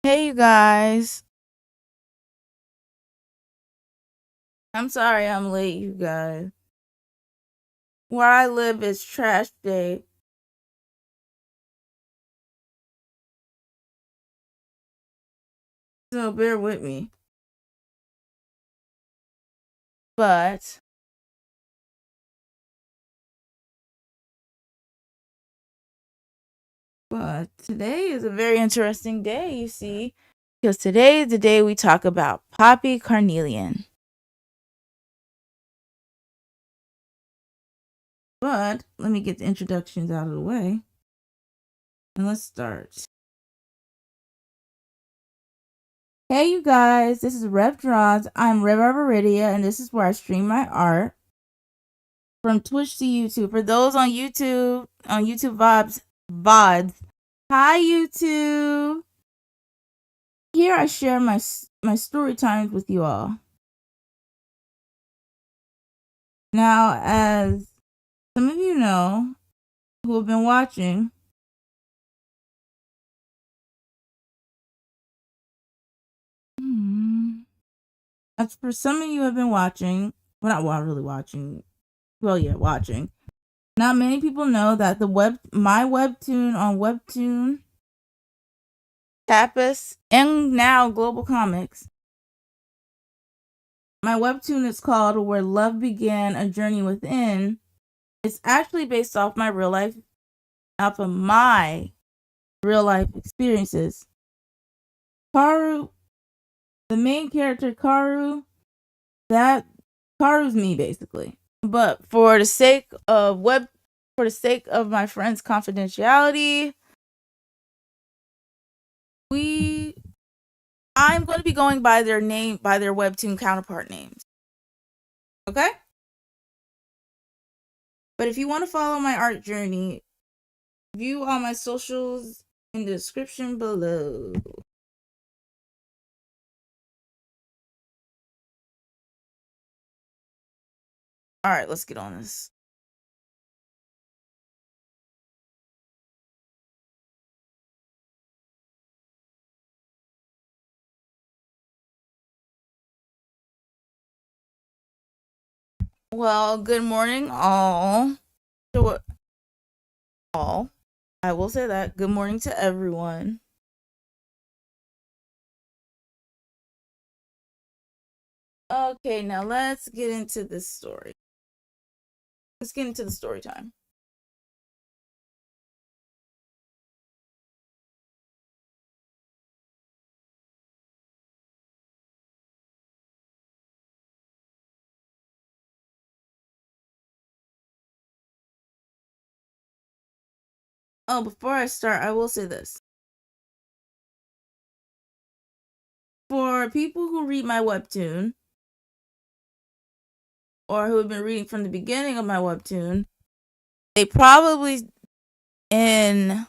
Hey, you guys. I'm sorry I'm late, you guys. Where I live is trash day, so bear with me. But, but today is a very interesting day, you see, because today is the day we talk about Poppy Carnelian. But let me get the introductions out of the way, and let's start. Hey, you guys, this is Rev Draws. I'm Rev Arboridia, and this is where I stream my art from Twitch to YouTube. For those on YouTube VODs. Hi, YouTube. Here I share my story times with you all. Now, as some of you know who have been watching, as for some of you who have been watching, well, not really watching, well, yeah, watching. Not many people know that my webtoon on Webtoon, Tapas, and now Global Comics. My webtoon is called Where Love Began, A Journey Within. It's actually based off my real life experiences. Kaoru, the main character Kaoru, Kaoru's me basically. But for the sake of my friend's confidentiality, I'm going to be going by their webtoon counterpart names. Okay? But if you want to follow my art journey, view all my socials in the description below. Alright, let's get on this. Well, good morning, all. I will say that. Good morning to everyone. Okay, now let's get into this story. Let's get into the story time. Oh, before I start, I will say this. For people who read my webtoon, or who have been reading from the beginning of my webtoon, they probably in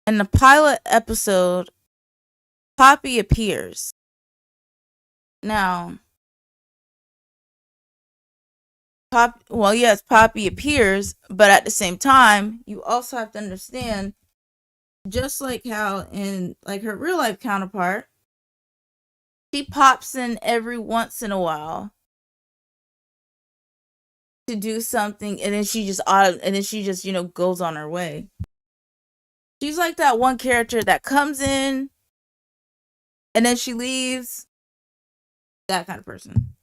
the pilot episode, Poppy appears. Now, Poppy appears, but at the same time, you also have to understand, just like how in like her real life counterpart, she pops in every once in a while to do something, and then she just goes on her way. She's like that one character that comes in and then she leaves. That kind of person.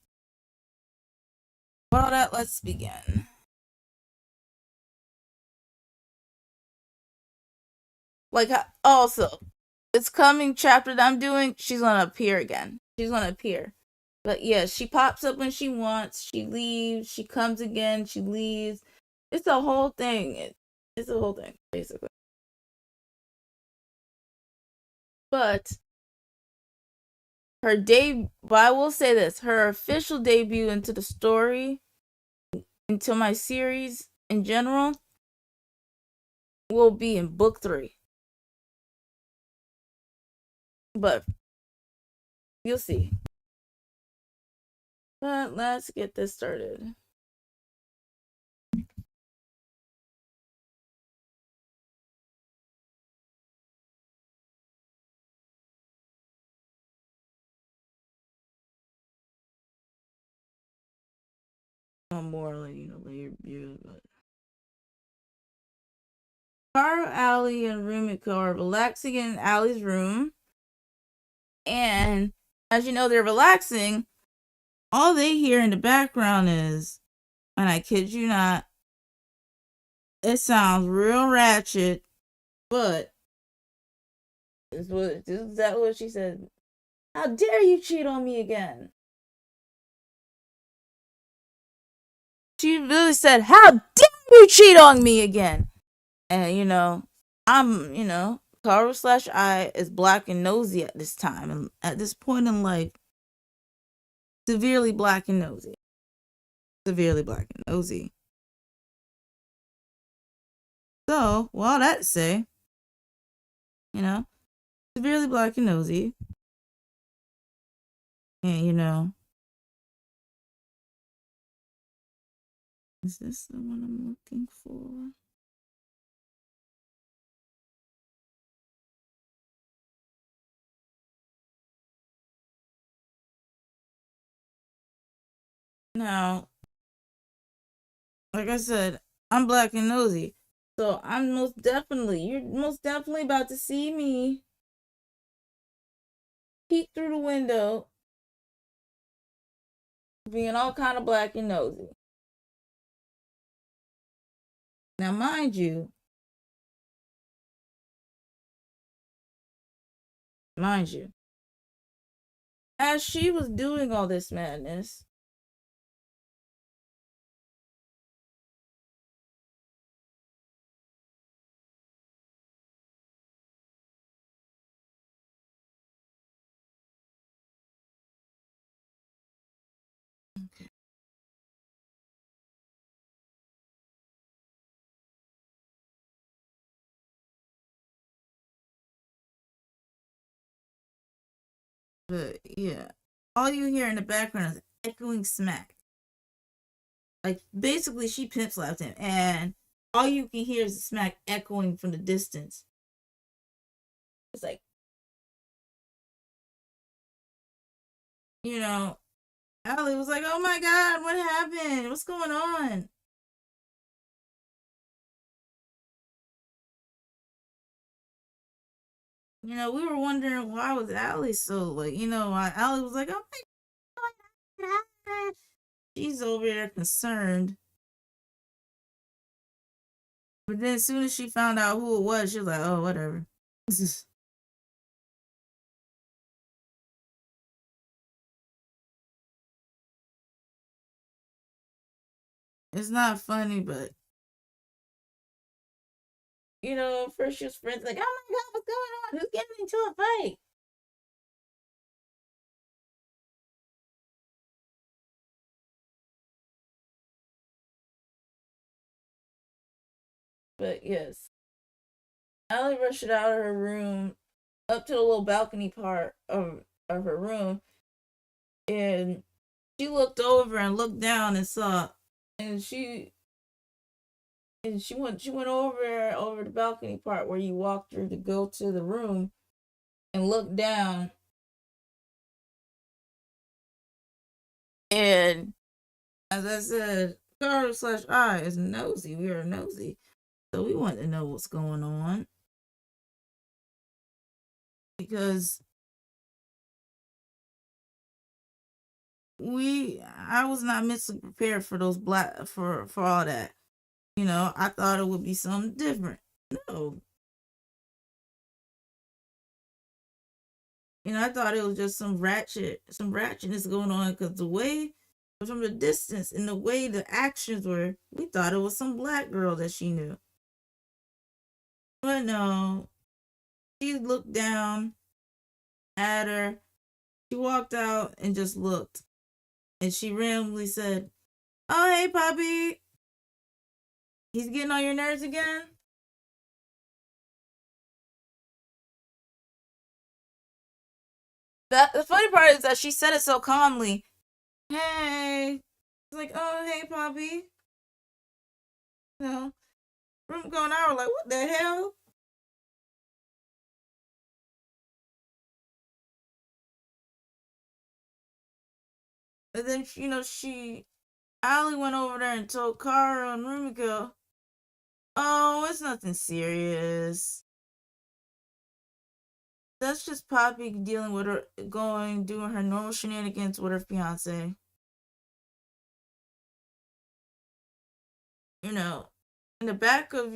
With all that, let's begin. Like, also, this coming chapter that I'm doing, she's gonna appear again. She's gonna appear. But yeah, she pops up when she wants, she leaves, she comes again, she leaves. It's a whole thing. It's a whole thing, basically. But I will say this, her official debut into the story, into my series in general, will be in book 3. But you'll see. But let's get this started. more like layered views, but Kaoru, Allie, and Rumiko are relaxing in Allie's room, and as you know, they're relaxing. All they hear in the background is, and I kid you not, it sounds real ratchet, but this is that what she said. How dare you cheat on me again? She really said, "How dare you cheat on me again?" And I'm Kaoru slash I is black and nosy at this time, and at this point in life, severely black and nosy, severely black and nosy. So, well, that to say, you know, severely black and nosy, and is this the one I'm looking for? Now, like I said, I'm black and nosy. So you're most definitely about to see me peek through the window, being all kind of black and nosy. Now, mind you, as she was doing all this madness, okay, but yeah, all you hear in the background is echoing smack. Like basically, she pimp slapped him, and all you can hear is the smack echoing from the distance. It's like you know, Allie was like, "Oh my god, what happened? What's going on?" We were wondering why was Allie so like, why Allie was like, "Oh my god," she's over there concerned. But then as soon as she found out who it was, she was like, "Oh, whatever." It's not funny, but first she was friends like, "Oh my god, what's going on? Who's getting into a fight?" But yes, Allie rushed out of her room up to the little balcony part of her room, and she looked over and looked down and saw, and she went over the balcony part where you walk through to go to the room and look down, and as I said, Kaoru slash I is nosy. We are nosy, so we want to know what's going on because I was not mentally prepared for those black for all that. I thought it would be something different. No, I thought it was just some ratchetness going on because the way from the distance and the way the actions were, we thought it was some black girl that she knew. But no, she looked down at her. She walked out and just looked, and she randomly said, "Oh, hey, Poppy, he's getting on your nerves again." The funny part is that she said it so calmly. Hey, it's like, "Oh, hey, Poppy." You know, Rumiko and I were like, "What the hell?" And then she Ali went over there and told Kaoru and Rumiko, "Oh, it's nothing serious. That's just Poppy dealing with her, doing her normal shenanigans with her fiance." You know, in the back of,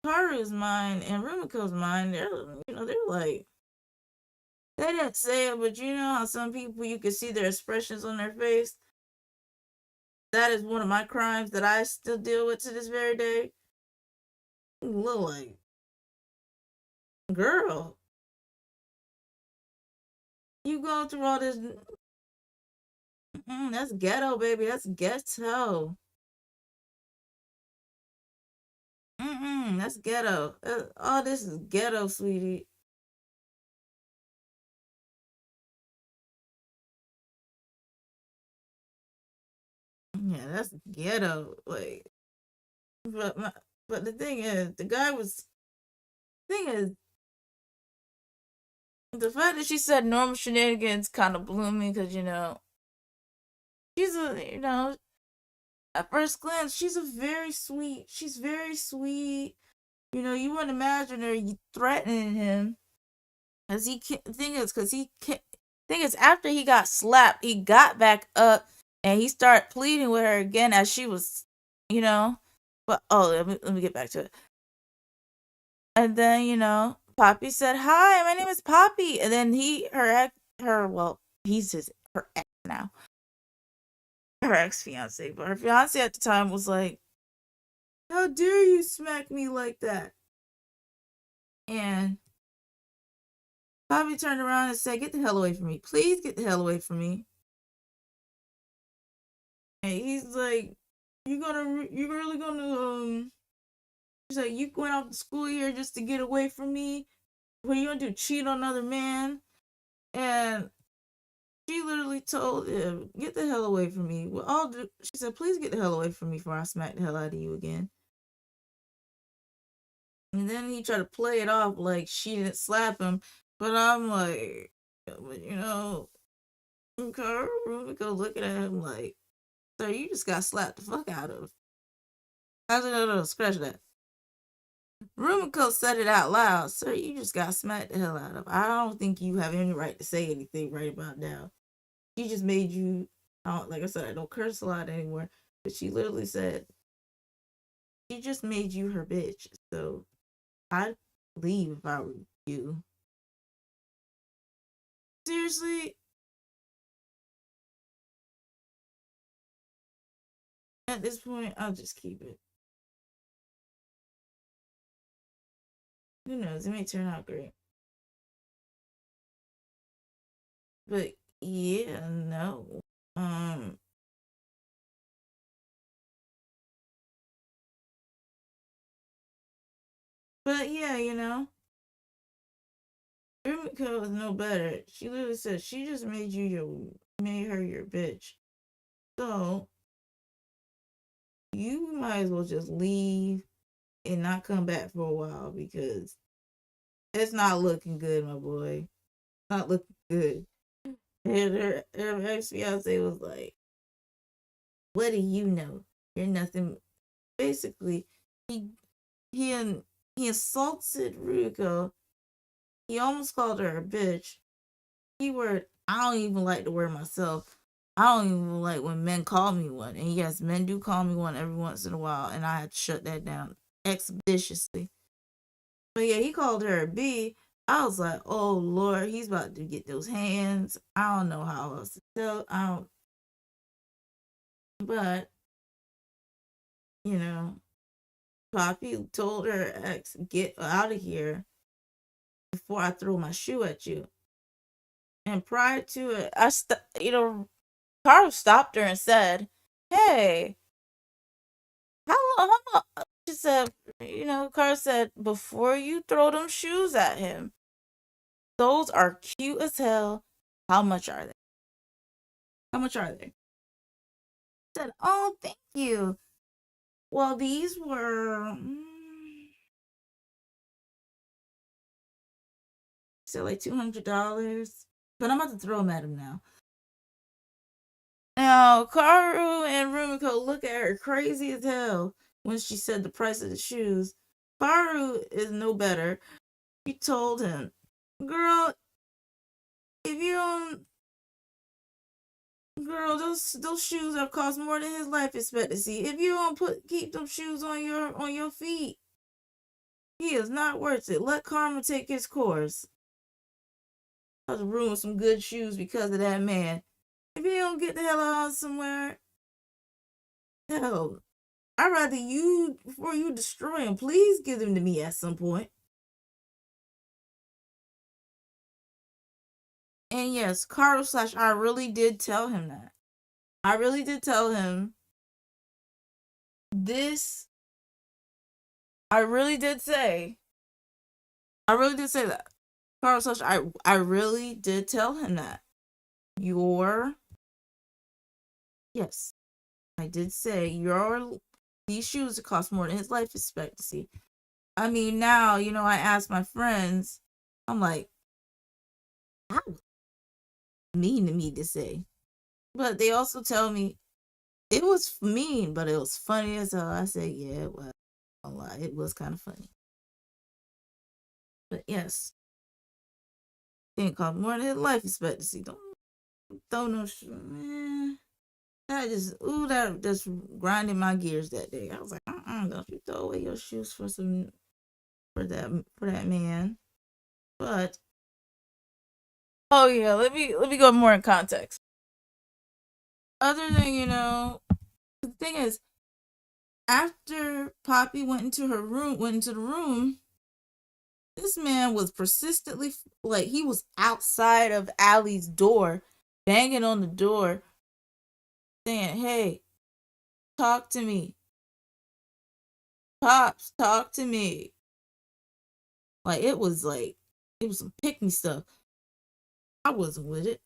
Kaoru's mind and Rumiko's mind, they're like, they didn't say it, but you know how some people, you can see their expressions on their face? That is one of my crimes that I still deal with to this very day. Look like, girl, you going through all this. That's ghetto, baby. That's ghetto. That's ghetto. All this is ghetto, sweetie. Yeah, that's ghetto. Like, but but the thing is, thing is, the fact that she said normal shenanigans kind of blew me because she's at first glance she's very sweet. You wouldn't imagine her threatening him. Cause thing is, after he got slapped, he got back up and he started pleading with her again as she was, you know. But let me get back to it. And then Poppy said, "Hi, my name is Poppy," and then he's her ex now, her ex fiance, but her fiance at the time was like, "How dare you smack me like that?" And Poppy turned around and said, "Get the hell away from me. Please get the hell away from me." And he's like, you really gonna, he's like, "You went out to school here just to get away from me? What are you gonna do, cheat on another man?" And she literally told him, "Get the hell away from me." She said, "Please get the hell away from me before I smack the hell out of you again." And then he tried to play it off like she didn't slap him. But I'm like, but Rumiko looking at him like, "Sir, you just got slapped the fuck out of." I said, "No, scratch that." Rumiko said it out loud. "Sir, you just got smacked the hell out of. I don't think you have any right to say anything right about now. She just made you," like I said, I don't curse a lot anymore, but she literally said, "She just made you her bitch. So I'd leave if I were you." Seriously, at this point, I'll just keep it. Who knows? It may turn out great. But yeah, no. But yeah, Rumiko is no better. She literally said she just made her your bitch. So you might as well just leave and not come back for a while because it's not looking good, my boy. Not looking good. And her ex fiance was like, "What do you know? You're nothing." Basically, he he he assaulted Ruko. He almost called her a bitch. Keyword I don't even like the word myself. I don't even like when men call me one. And yes, men do call me one every once in a while, and I had to shut that down expeditiously. But yeah, he called her a B. I was like, "Oh Lord, he's about to get those hands." I don't know how else to tell. I don't. But you know, Poppy told her ex, "Get out of here before I throw my shoe at you." And prior to it, Carl stopped her and said, "Hey, how long?" She said, Carl said, "Before you throw them shoes at him, those are cute as hell. How much are they? How much are they?" I said, "Oh, thank you. Well, these were, so like $200, but I'm about to throw them at him now." Now, Kaoru and Rumiko look at her crazy as hell when she said the price of the shoes. Kaoru is no better. She told him, "Girl, if you don't, girl, those shoes have cost more than his life expectancy. If you don't keep them shoes on your feet, he is not worth it. Let karma take its course." I was ruin some good shoes because of that man. If you don't get the hell out somewhere, hell, I'd rather you before you destroy him. Please give them to me at some point. And yes, Carl slash I really did tell him that. I really did tell him this. I really did say. I really did say that. Carl slash I really did tell him that. Yes. I did say these shoes cost more than his life expectancy. I mean, now, I ask my friends, I'm like, that was mean to me to say. But they also tell me it was mean, but it was funny as hell. I said, yeah, it was. A lot. It was kind of funny. But yes, didn't cost more than his life expectancy. Don't know, man. That just grinded my gears that day. I was like, don't you throw away your shoes for that man. But oh yeah, let me go more in context. Other than, the thing is, after Poppy went into the room, this man was persistently, like, he was outside of Allie's door, banging on the door, saying, "Hey, talk to me. Pops, talk to me." It was some pick me stuff. I wasn't with it.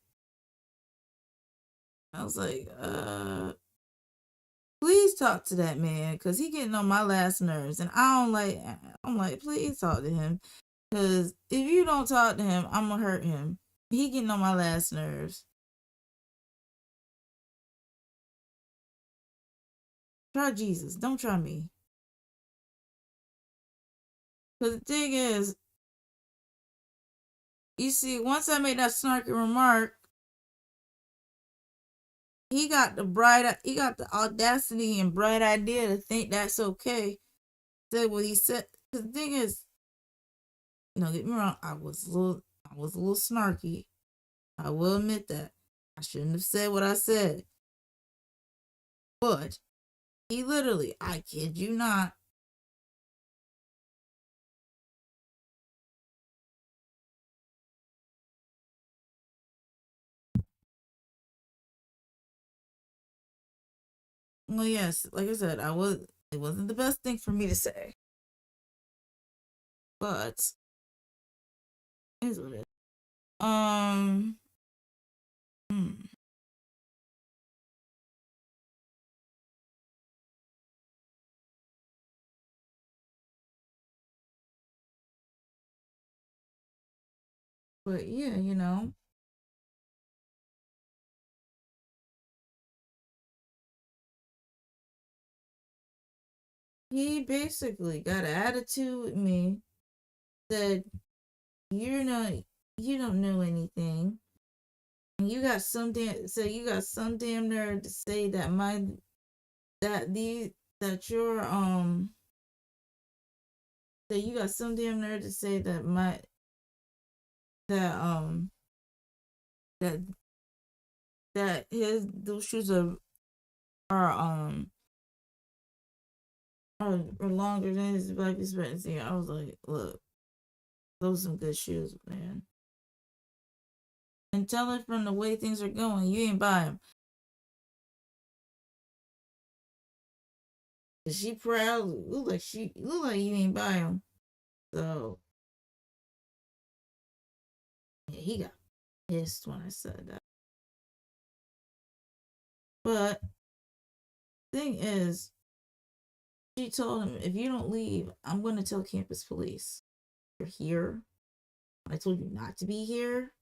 I was like, please talk to that man, because he getting on my last nerves. And I'm like, please talk to him. Because if you don't talk to him, I'm going to hurt him. He getting on my last nerves. Try Jesus. Don't try me. Because the thing is, you see, once I made that snarky remark, he got the audacity and bright idea to think that's okay. Said what he said. Because the thing is, get me wrong, I was a little snarky. I will admit that. I shouldn't have said what I said. But he literally, I kid you not, well, yes, like I said, it wasn't the best thing for me to say. But here's what it is. Hmm. But yeah, he basically got an attitude with me, said, you don't know anything. And you got some damn nerve to say that you got some damn nerve to say that that that those shoes are are longer than his life expectancy. I was like, look, those are some good shoes, man. And tell her from the way things are going, you ain't buy them. She proud. Look like you ain't buy them. So yeah, he got pissed when I said that. But thing is, she told him, if you don't leave, I'm going to tell campus police. You're here. I told you not to be here.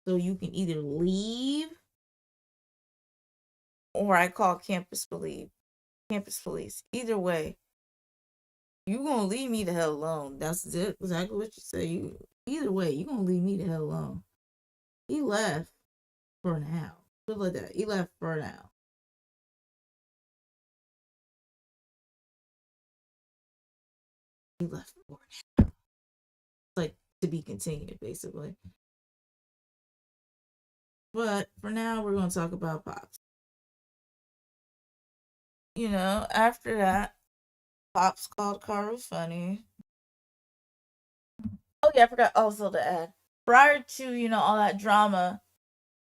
So you can either leave, or I call campus police. Campus police. Either way, you gonna leave me the hell alone. That's exactly what you say. Either way, you gonna leave me the hell alone. He left for now. Look like that. He left for now. He left for now. It's like to be continued, basically. But for now, we're gonna talk about Pops. After that, Pops called Kaoru funny. Oh yeah, I forgot also to add. Prior to, all that drama,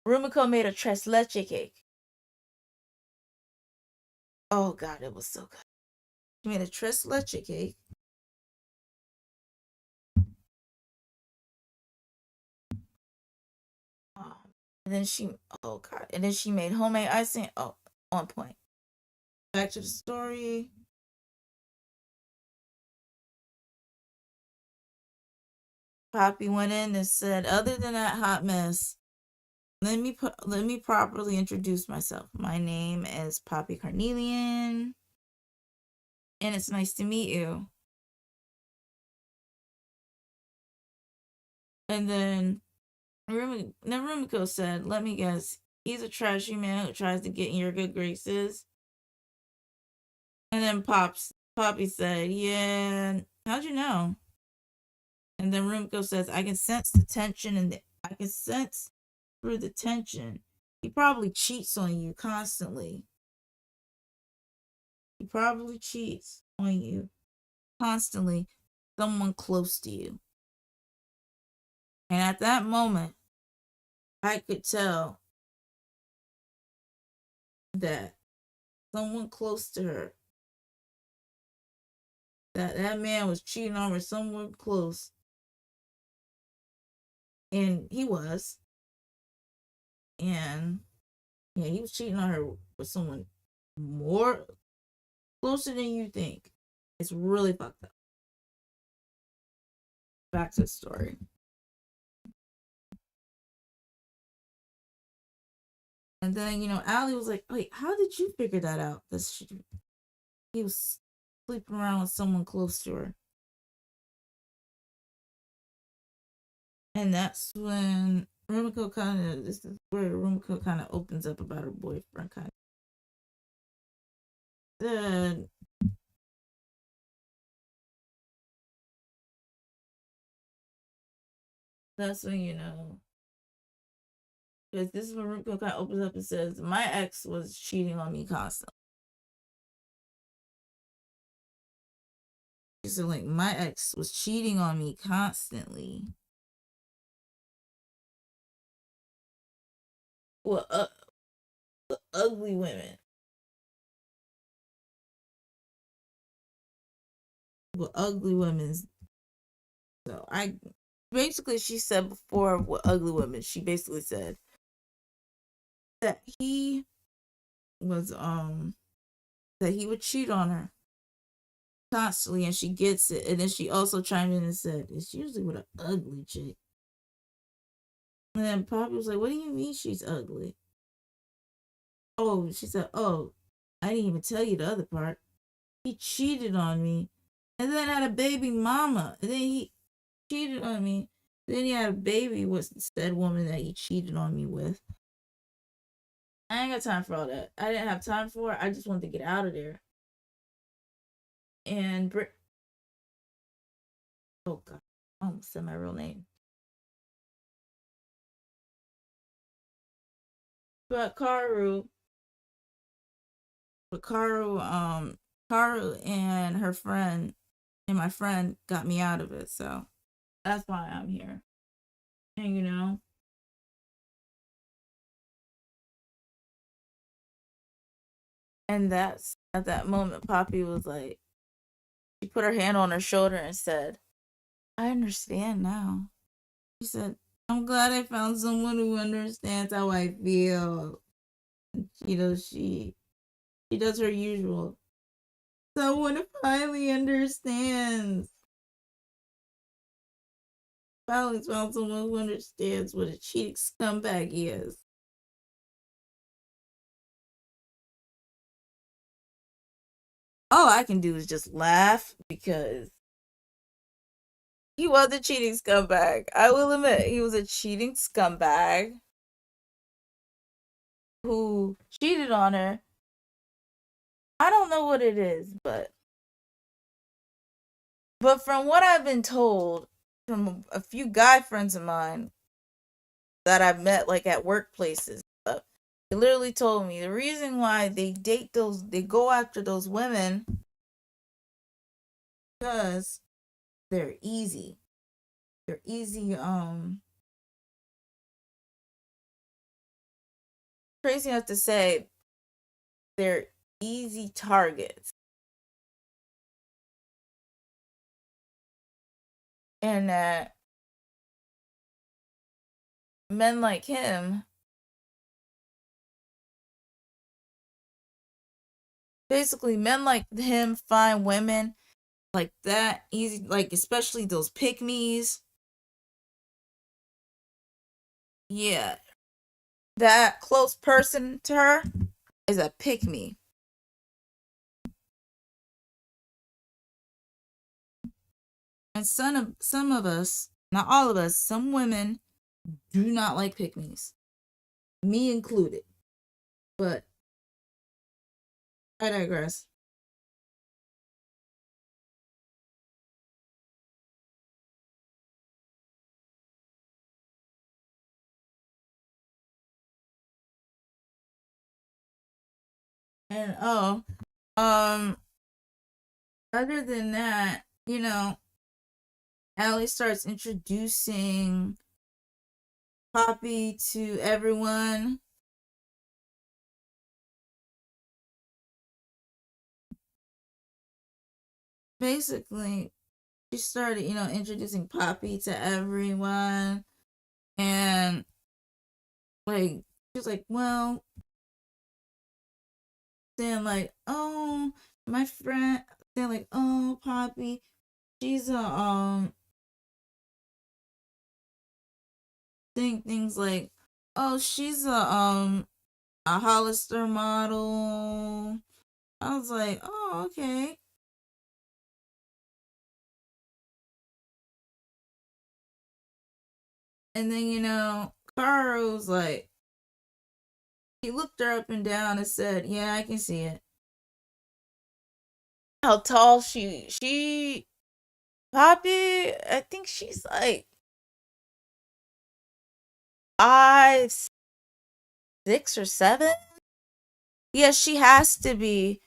Rumiko made a tres leche cake. Oh god, it was so good. She made a tres leche cake. And then she made homemade icing. Oh, on point. Back to the story. Poppy went in and said, "Other than that hot mess, let me properly introduce myself. My name is Poppy Carnelian, and it's nice to meet you." And then Rumiko said, "Let me guess, he's a trashy man who tries to get in your good graces." And then Poppy said, "Yeah, how'd you know?" And then Rumiko says, "I can sense the tension I can sense through the tension. He probably cheats on you constantly. He probably cheats on you constantly, someone close to you." And at that moment, I could tell that someone close to her, that man was cheating on her, someone close. And he was. And yeah, he was cheating on her with someone more closer than you think. It's really fucked up. Back to the story. And then, Allie was like, "Wait, how did you figure that out? He was sleeping around with someone close to her." And that's when this is where Rumiko kind of opens up about her boyfriend, kind of. Then that's when, because this is when Rumiko kind of opens up and says, "My ex was cheating on me constantly." She said, like, "My ex was cheating on me constantly." Well, ugly women. Well, ugly women's. So she said before with ugly women, she basically said that he was, that he would cheat on her constantly, and she gets it. And then she also chimed in and said, "It's usually with an ugly chick." And then Poppy was like, "What do you mean she's ugly?" Oh, she said, "Oh, I didn't even tell you the other part. He cheated on me, and then had a baby mama. And then he cheated on me. Then he had a baby with said woman that he cheated on me with." I ain't got time for all that. I didn't have time for it. I just wanted to get out of there. And oh god, I almost said my real name. But Kaoru and her friend and my friend got me out of it, so that's why I'm here. And and that's at that moment Poppy was like, she put her hand on her shoulder and said, "I understand now." She said, "I'm glad I found someone who understands how I feel." She does her usual. "Someone who finally understands." Finally found someone who understands what a cheating scumbag is. All I can do is just laugh because he was a cheating scumbag. I will admit, he was a cheating scumbag who cheated on her. I don't know what it is, but from what I've been told from a few guy friends of mine that I've met like at workplaces, they literally told me the reason why they go after those women because they're easy. They're easy, crazy enough to say they're easy targets. And that men like him, basically men like him find women like that easy, like especially those pick me's. Yeah, that close person to her is a pick me. And some of us, not all of us, some women do not like pick me's, me included. But I digress. And um, other than that, Allie starts introducing Poppy to everyone. Basically, she started, introducing Poppy to everyone. And, like, she's like, well, saying, like, oh, my friend, saying, like, oh, Poppy, she's saying things like, oh, she's a Hollister model. I was like, oh, okay. And then, Kaoru was like, he looked her up and down and said, yeah, I can see it. How tall Poppy, I think she's like 5'6" or 7". Yeah, she has to be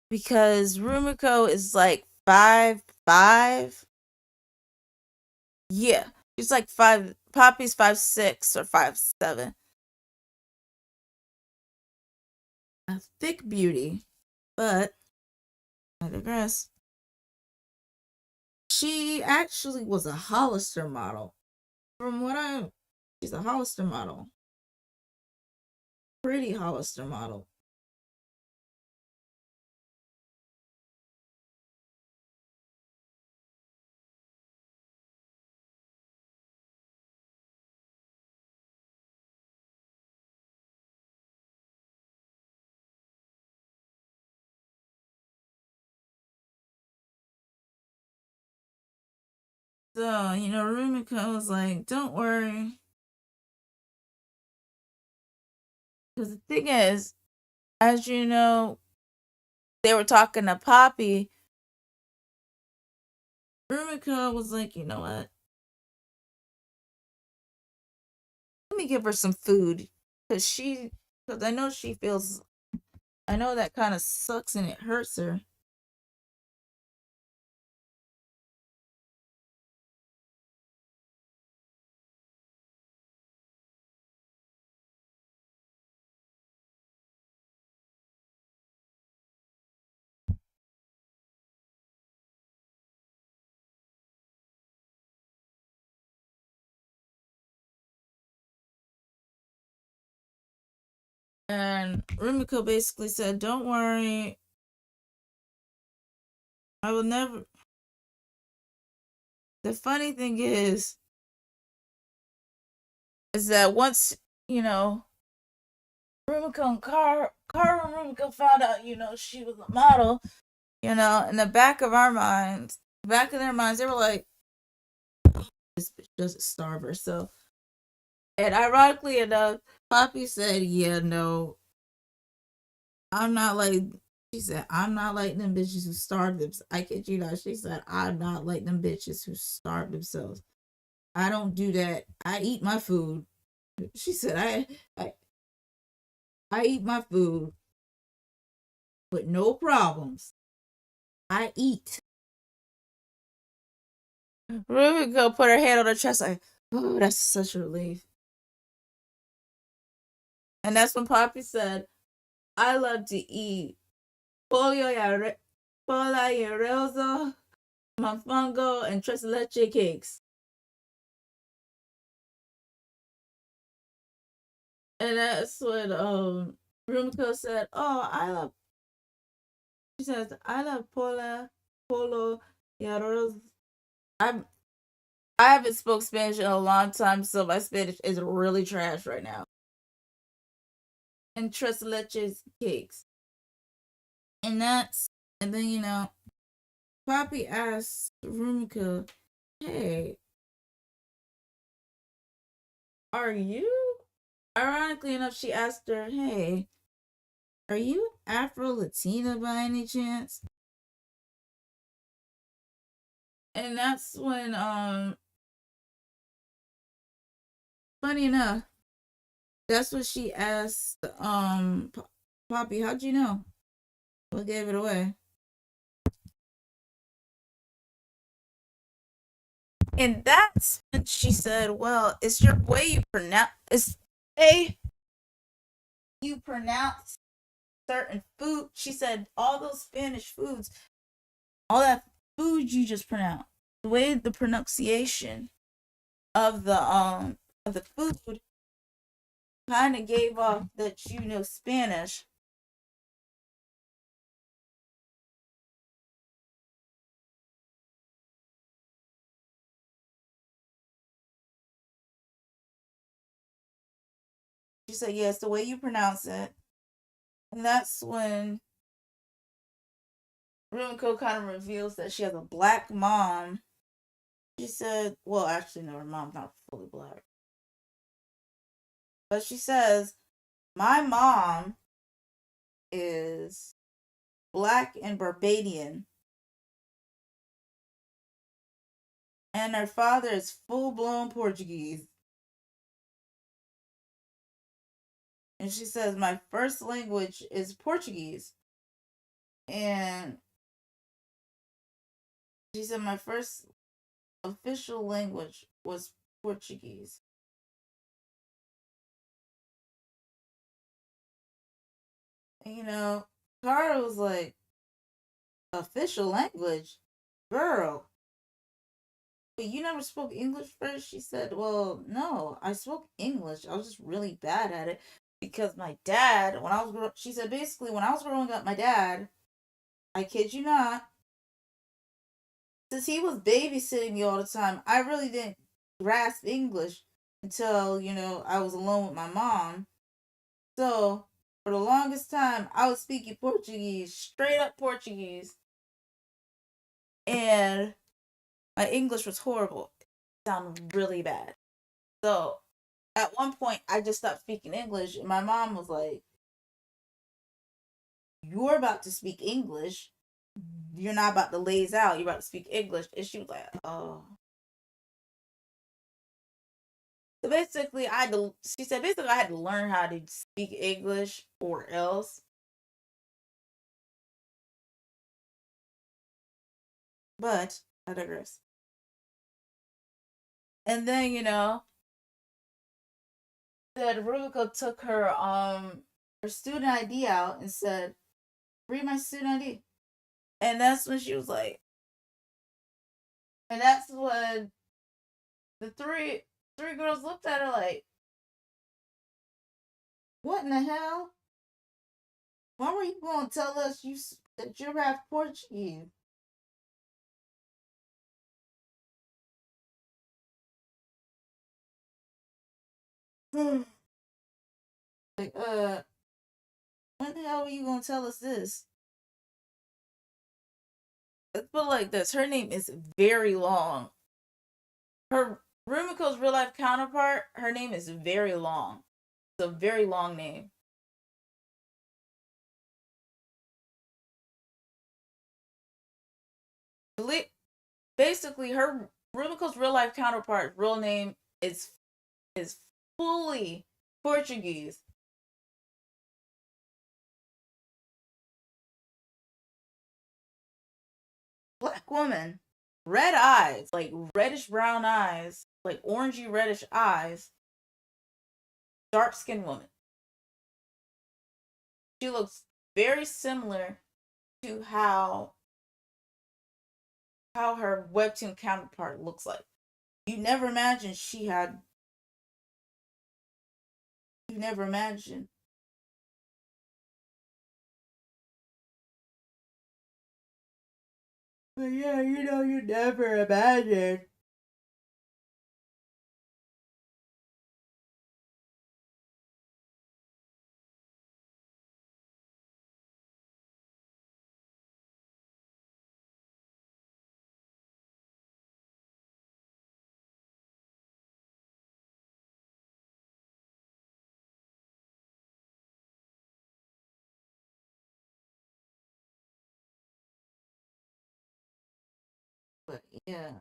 because Rumiko is like 5'5". Yeah, she's like 5. Poppy's 5'6" or 5'7". A thick beauty, but I digress. She actually was a Hollister model. From what she's a Hollister model. Pretty Hollister model. So, Rumiko was like, don't worry. Because the thing is, as you know, they were talking to Poppy. Rumiko was like, you know what? Let me give her some food. Because I know she feels, I know that kind of sucks and it hurts her. And Rumiko basically said, don't worry. I will never. The funny thing is, is that once, you know, Rumiko and Kaoru and Rumiko found out, she was a model, in the back of our minds, back of their minds, they were like, this bitch doesn't starve herself. And ironically enough, Poppy said, yeah, no, I'm not like, she said, I'm not like them bitches who starve themselves. I kid you not. She said, I'm not like them bitches who starve themselves. I don't do that. I eat my food. She said, I eat my food, but no problems. I eat. Rumiko put her hand on her chest like, oh, that's such a relief. And that's when Poppy said, I love to eat pollo y arroz, mofongo, and tres leche cakes. And that's when Rumiko said, oh, she says, I love polo y arroz. I haven't spoke Spanish in a long time, so my Spanish is really trash right now. And tres leches cakes. And then, Poppy asked Rumiko, hey, are you? Ironically enough, she asked her, hey, are you Afro-Latina by any chance? And that's when, funny enough, that's what she asked, Poppy, how'd you know? What gave it away? And that's when she said, well, it's your way you pronounce, it's you pronounce certain food. She said, all those Spanish foods, all that food you just pronounced, the way the pronunciation of the food kind of gave off that you know Spanish. She said, yeah, it's the way you pronounce it. And that's when Rumiko kind of reveals that she has a black mom. She said, well, actually, no, her mom's not fully black. But she says, my mom is black and Barbadian, and her father is full blown Portuguese. And she says, my first language is Portuguese. And she said, my first official language was Portuguese. And, Kaoru was like, official language? Girl, but you never spoke English first? She said, well, no, I spoke English. I was just really bad at it because my dad, she said, basically, when I was growing up, my dad, I kid you not, since he was babysitting me all the time, I really didn't grasp English until, I was alone with my mom. So, for the longest time, I was speaking Portuguese, straight up Portuguese. And my English was horrible. It sounded really bad. So, at one point, I just stopped speaking English, and my mom was like, you're about to speak English. You're not about to laze out. You're about to speak English. And she was like, oh. So basically, she said, basically, I had to learn how to speak English or else. But I digress. And then, that Rumiko took her student ID out and said, read my student ID. And that's when she was like, and that's when the three girls looked at her like, what in the hell? Why were you going to tell us that you're half Portuguese? Like, when the hell are you gonna tell us this? Let's put it like this. Her name is very long. Her Rumiko's real life counterpart, her name is very long. It's a very long name. Basically, her Rumiko's real life counterpart, real name is fully Portuguese. Black woman, red eyes, like reddish brown eyes, like orangey reddish eyes, dark skinned woman. She looks very similar to how her webtoon counterpart looks like. You never imagined she had. You never imagined. But yeah, you never imagined. But yeah.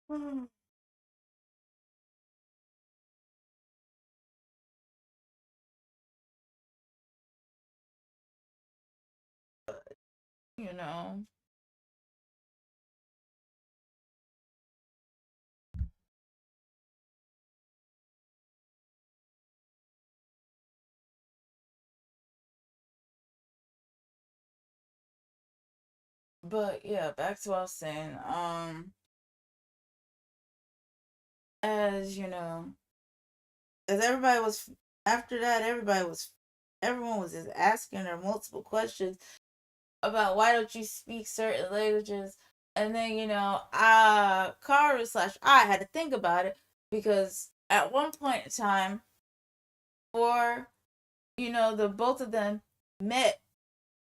You know. But yeah, back to what I was saying. As you know, as everybody was after that, everyone was just asking her multiple questions about why don't you speak certain languages, and then Kaoru slash I had to think about it because at one point in time, for the both of them met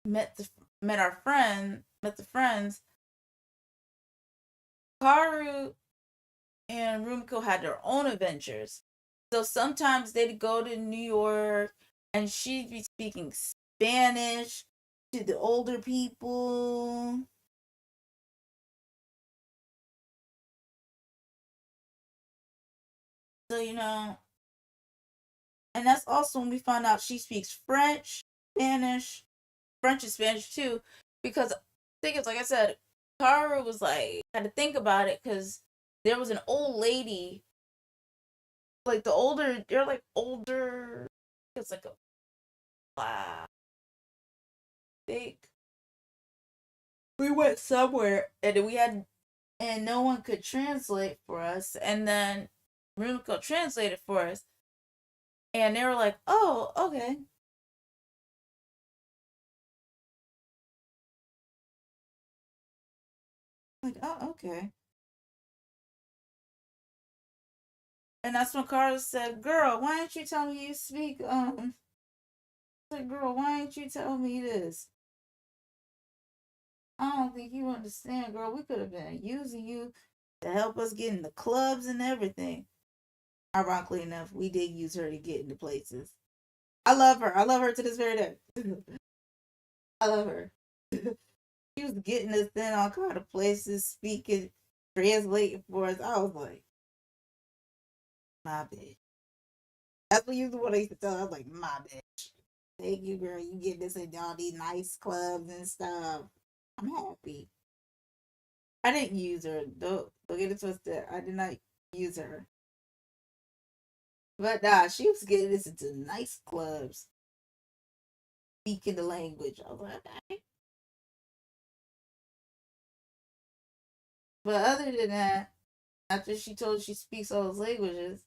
met the met our friend met the friends. Kaoru and Rumiko had their own adventures. So sometimes they'd go to New York and she'd be speaking Spanish to the older people. So, and that's also when we found out she speaks Spanish, French and Spanish too. Because I think it's like I said, Kaoru was like, had to think about it because there was an old lady, like they're like older, it's like a wow, big. We went somewhere and no one could translate for us. And then Rumiko translated for us. And they were like, oh, okay. Like, oh, okay. And that's when Carla said, girl, why didn't you tell me you speak, I said, girl, why didn't you tell me this? I don't think you understand, girl. We could have been using you to help us get in the clubs and everything. Ironically enough, we did use her to get into places. I love her. I love her to this very day. I love her. She was getting us in all kind of places, speaking, translating for us. I was like, my bitch. That's what you what I used to tell her. I was like, my bitch. Thank you, girl. You get this in all these nice clubs and stuff. I'm happy. I didn't use her. Don't get it twisted. I did not use her. But nah, she was getting this into nice clubs, speaking the language. I was like, okay. But other than that, after she told she speaks all those languages,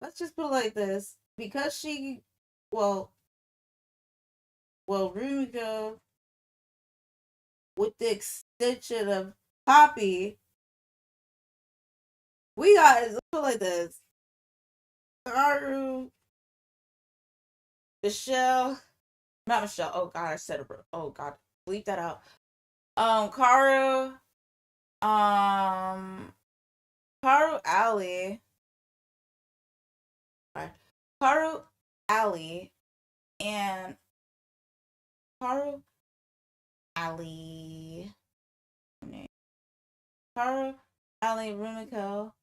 let's just put it like this. Because she well Rumiko, with the extension of Poppy, we got let's put it like this. Kaoru, Michelle, not Michelle. Oh god, I said it. Oh god, bleep that out. Kaoru, um, Kaoru Ali, right? Kaoru Ali, and Kaoru Ali, Kaoru Ali Rumiko,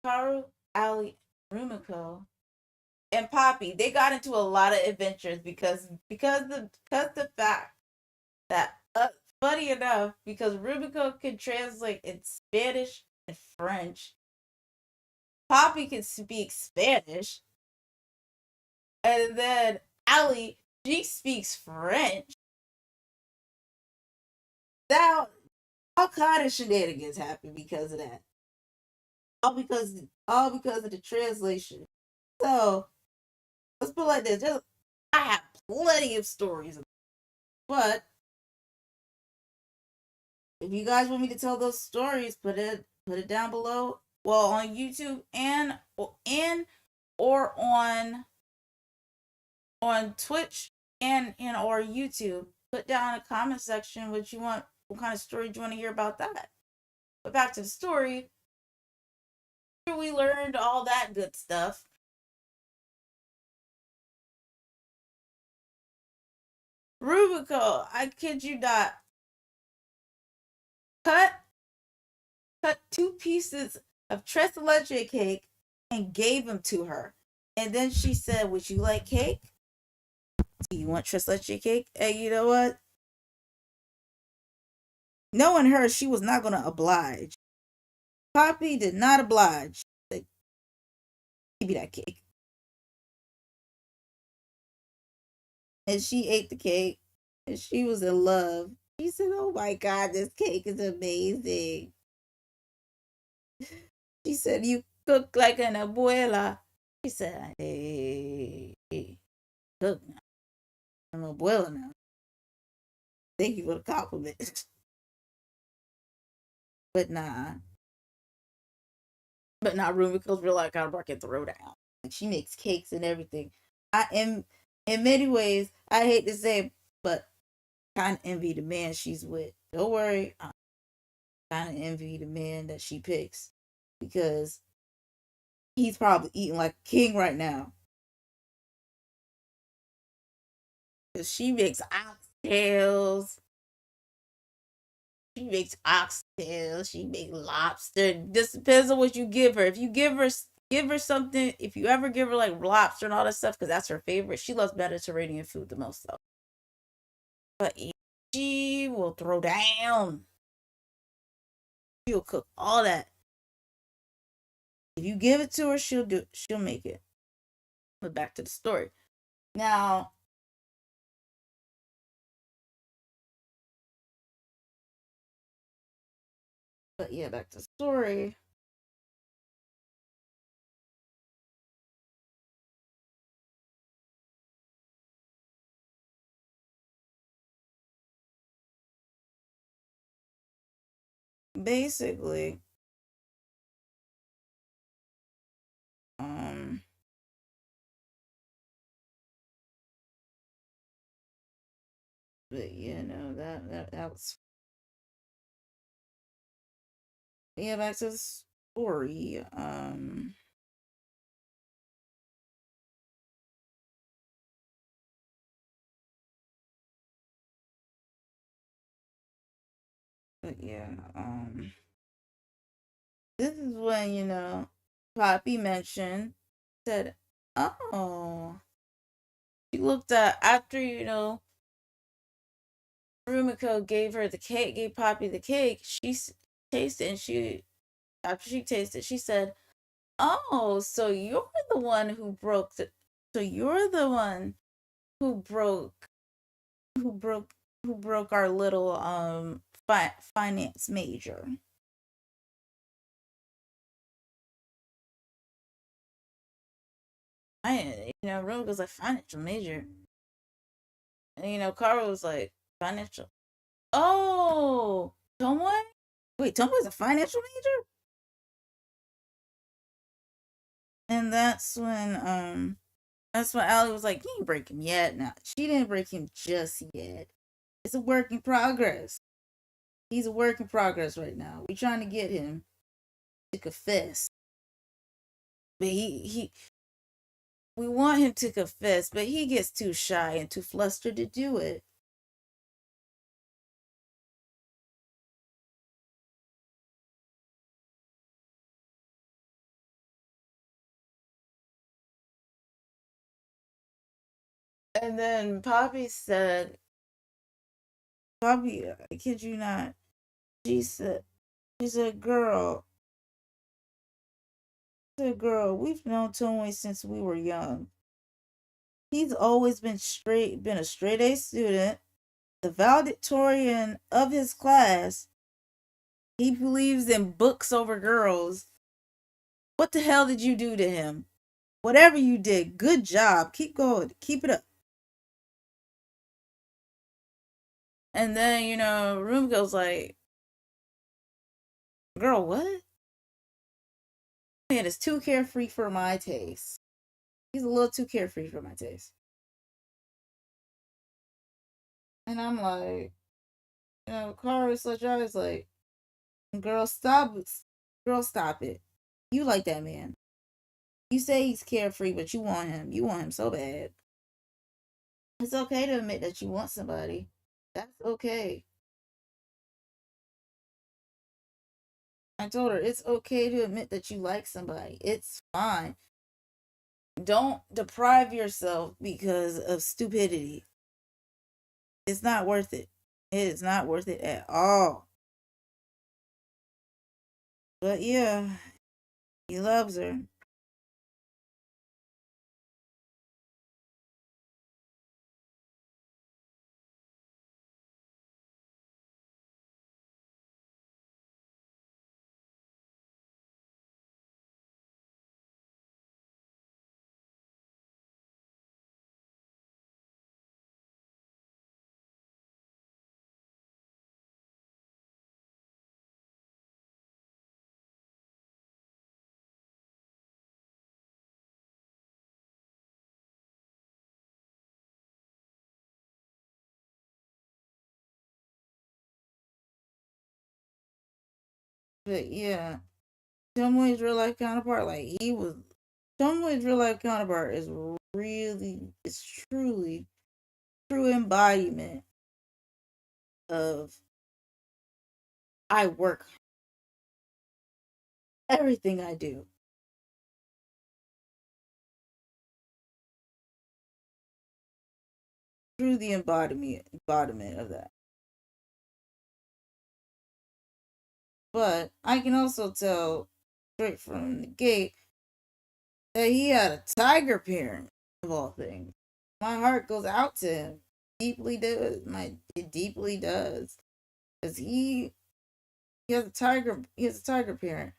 Kaoru Ali Rumiko, and Poppy. They got into a lot of adventures because the fact that funny enough, because Rumiko can translate in Spanish and French, Poppy can speak Spanish, and then Ali, she speaks French. Now all kind of shenanigans happen because of that. All because of the translation. So let's put it like this. I have plenty of stories, but if you guys want me to tell those stories, put it down below. Well, on YouTube or on Twitch and or YouTube. Put down in the comment section what kind of story you want to hear about that. But back to the story. After we learned all that good stuff, Rubico, I kid you not, cut cut two pieces of tres leche cake and gave them to her. And then she said, "Would you like cake? Do you want tres leche cake?" And you know what? Knowing her, she was not going to oblige. Poppy did not oblige. She said, "Give me that cake." And she ate the cake and she was in love. She said, "Oh my God, this cake is amazing." She said, "You cook like an abuela." She said, "Hey, cook now. I'm an abuela now. Thank you for the compliment." But nah. But not room because we're like, I can throw down. Like she makes cakes and everything. I am in many ways, I hate to say, but kind of envy the man she's with. Don't worry, I kind of envy the man that she picks because he's probably eating like a king right now. Cause she makes oxtails. She makes oxtails. She makes lobster. Just depends on what you give her. If you give her something, if you ever give her like lobster and all that stuff, because that's her favorite. She loves Mediterranean food the most though. But she will throw down. She'll cook all that. If you give it to her, she'll make it. But back to the story. Now, but yeah, back to the story. Basically, um, but yeah, no, that was yeah. Back to the story. But yeah, this is when Poppy mentioned said, "Oh, She looked at after Rumiko gave her the cake, gave Poppy the cake. Tasted and she after she tasted, she said, "Oh, so you're the one who broke the, so you're the one who broke, who broke, who broke our little finance major." Rumiko was like financial major, and Kaoru was like financial. Oh, Tomoe? Wait, Tomoe's a financial major? And that's when Allie was like, "You didn't break him yet." Now she didn't break him just yet. It's a work in progress. He's a work in progress right now. We're trying to get him to confess. But he we want him to confess, but he gets too shy and too flustered to do it. And then Poppy, I kid you not, she said, she said, girl, we've known Tomoe since we were young. He's always been a straight A student, the valedictorian of his class. He believes in books over girls. What the hell did you do to him? Whatever you did, good job. Keep going. Keep it up. And then, Room goes like, girl, what? Man is too carefree for my taste. He's a little too carefree for my taste. And I'm like, Kaoru Sledgehammer is like, girl, stop it. Girl, stop it. You like that man. You say he's carefree, but you want him. You want him so bad. It's okay to admit that you want somebody. That's okay. I told her it's okay to admit that you like somebody. It's fine. Don't deprive yourself because of stupidity. It's not worth it. It is not worth it at all. But yeah, he loves her. But yeah, Tomoe's real life counterpart, like he was. Tomoe's real life counterpart is really, it's truly, true embodiment of I work everything I do. Through the embodiment of that. But I can also tell straight from the gate that he had a tiger parent of all things. My heart goes out to him. Deeply does. It deeply does. Cause he has a tiger parent.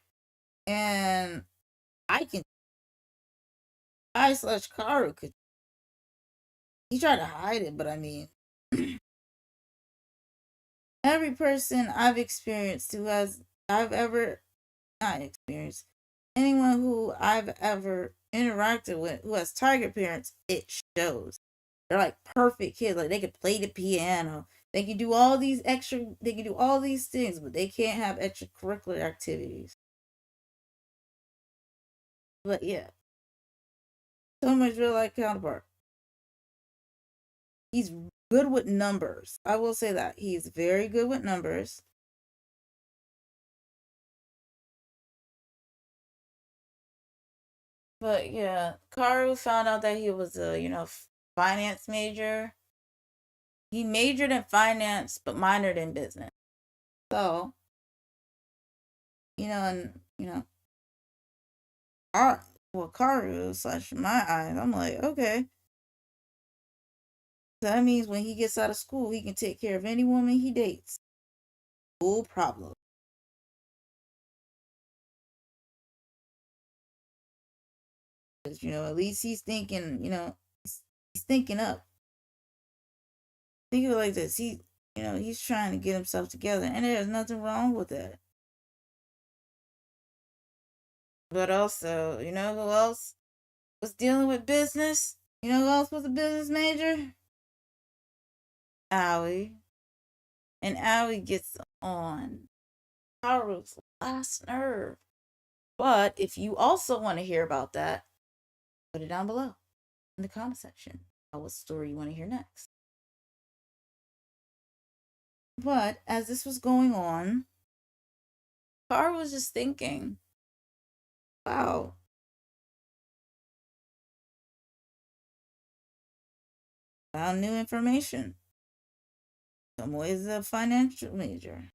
And I can I slash Karu could he tried to hide it, but I mean every person I've ever not experienced, anyone who I've ever interacted with who has tiger parents, it shows. They're like perfect kids. Like they can play the piano. They can do all these things, but they can't have extracurricular activities. But yeah, so much real life counterpart. He's good with numbers. I will say that. He's very good with numbers. But yeah, Karu found out that he was a, finance major. He majored in finance but minored in business. So, and Kaoru slash my eyes, I'm like, okay. So that means when he gets out of school, he can take care of any woman he dates. No problem. Because, at least he's thinking, he's thinking up. Think of it like this. He's trying to get himself together, and there's nothing wrong with that. But also, who else was dealing with business? Who else was a business major? Aoi. And Aoi gets on Haru's last nerve. But if you also want to hear about that, put it down below in the comment section about what story you want to hear next. But as this was going on, Kaoru was just thinking, wow, found new information. Some ways a financial major.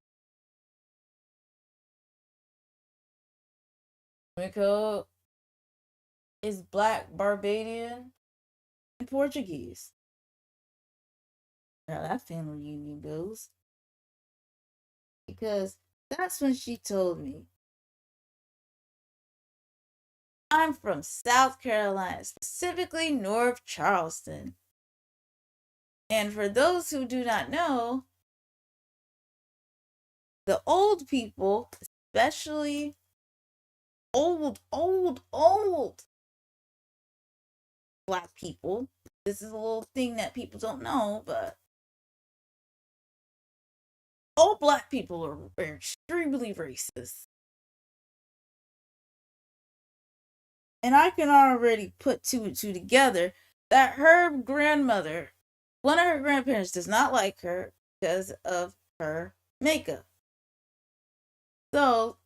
Miko is Black, Barbadian, and Portuguese. How that family reunion goes. Because that's when she told me, I'm from South Carolina, specifically North Charleston. And for those who do not know, the old people, especially old Black people, this is a little thing that people don't know, but old Black people are extremely racist. And I can already put two and two together that her grandmother, one of her grandparents, does not like her because of her makeup. So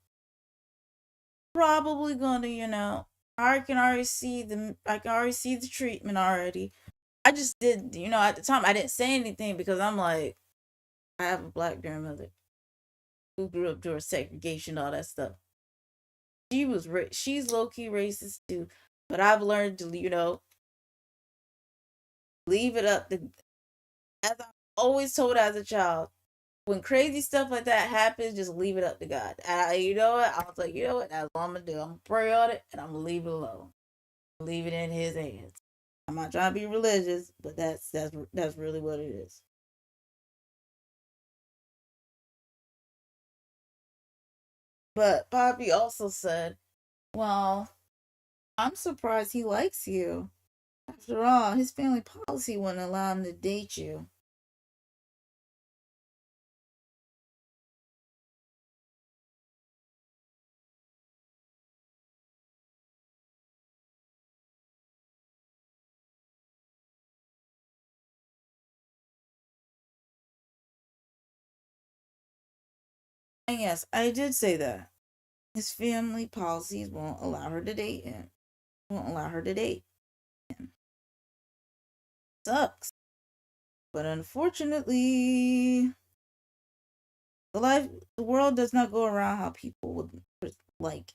probably gonna, I can already see the treatment already. I just did, at the time I didn't say anything because I'm like, I have a Black grandmother who grew up during segregation, all that stuff. She's low key racist too, but I've learned to, leave it up to, as I always told as a child, when crazy stuff like that happens, just leave it up to God. And you know what? I was like, that's what I'm gonna do. I'm gonna pray on it and I'm gonna leave it alone. Leave it in His hands. I'm not trying to be religious, but that's really what it is. But Poppy also said, "Well, I'm surprised he likes you. After all, his family policy wouldn't allow him to date you." And yes, I did say that. His family policies won't allow her to date him. Won't allow her to date him. Sucks. But unfortunately, the world does not go around how people would like.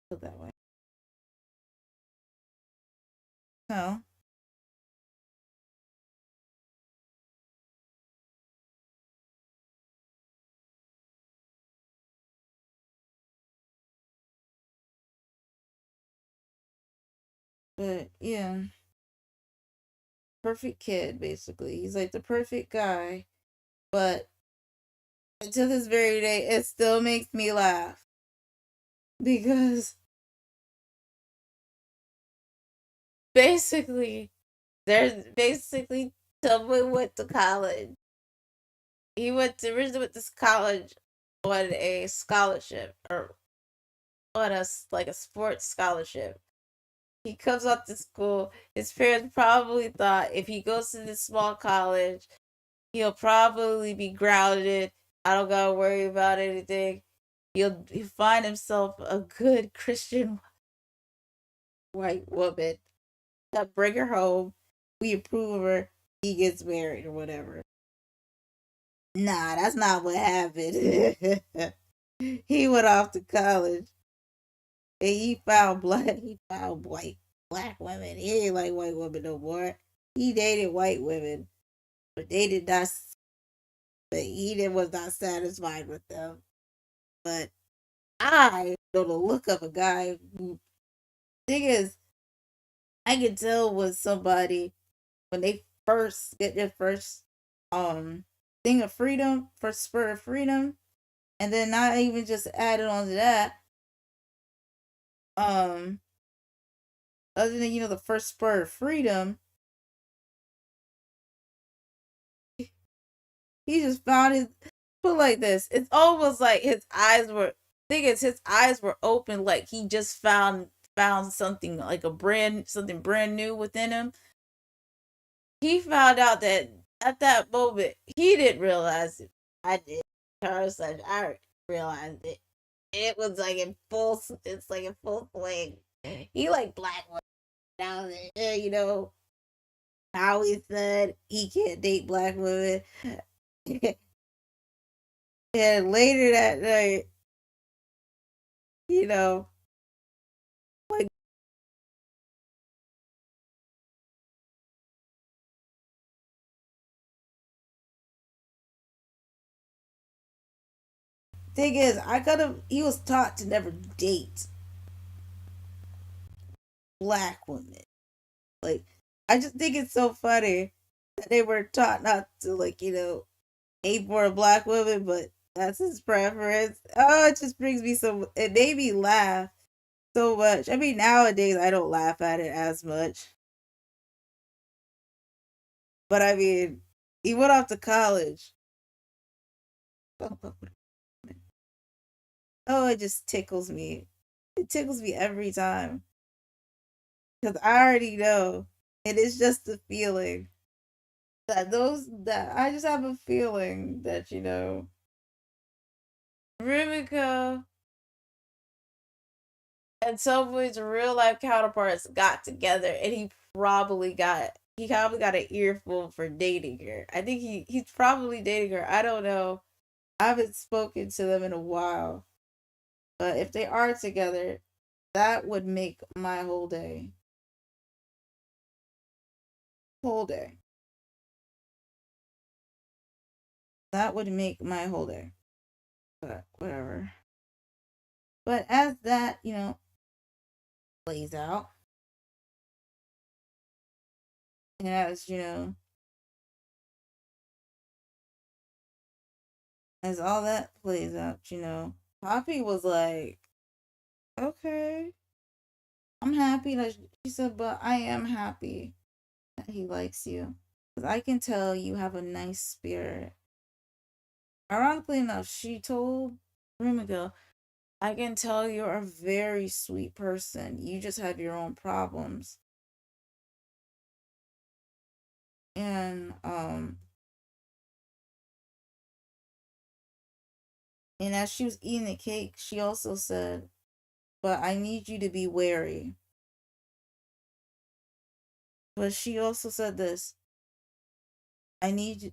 Put that way. So, but yeah, perfect kid basically. He's like the perfect guy, but to this very day, it still makes me laugh because basically, there's basically someone went to college. He originally went to college on a scholarship or on a sports scholarship. He comes up to school. His parents probably thought if he goes to this small college, he'll probably be grounded. I don't gotta worry about anything. He'll find himself a good Christian white woman that bring her home. we approve of her, he gets married or whatever. Nah, that's not what happened. He went off to college and he found black women. He ain't like white women no more. He dated white women, but they did not. But was not satisfied with them. But I know the look of a guy who, thing is, I can tell when somebody, when they first get their first thing of freedom, first spur of freedom, and then not even just added on to that, um other than the first spur of freedom, he just found his, put like this, it's almost like his eyes were, thing is, his eyes were open, like he just found something, like something brand new within him. He found out that at that moment he didn't realize it. I did. Charles said I realized it. It was like in full. It's like in full swing. He like black women. Now, how he said he can't date black women. And later that night, like, thing is, he was taught to never date black women. Like, I just think it's so funny that they were taught not to, like, aim for a black woman, but that's his preference. Oh, it just brings me it made me laugh so much. I mean, nowadays I don't laugh at it as much. But I mean, he went off to college. Oh, it just tickles me. It tickles me every time. Because I already know. It is just a feeling. That I just have a feeling that, Rumiko and some of his real life counterparts got together, and he probably got an earful for dating her. I think he's probably dating her. I don't know. I haven't spoken to them in a while. But if they are together, that would make my whole day. Whole day. That would make my whole day. But whatever. But as that, plays out, and as all that plays out, Poppy was like, okay, I'm happy that she said, but I am happy that he likes you. Because I can tell you have a nice spirit. Ironically enough, she told Rumiko, I can tell you're a very sweet person. You just have your own problems. And and as she was eating the cake, she also said, but I need you to be wary. But she also said this.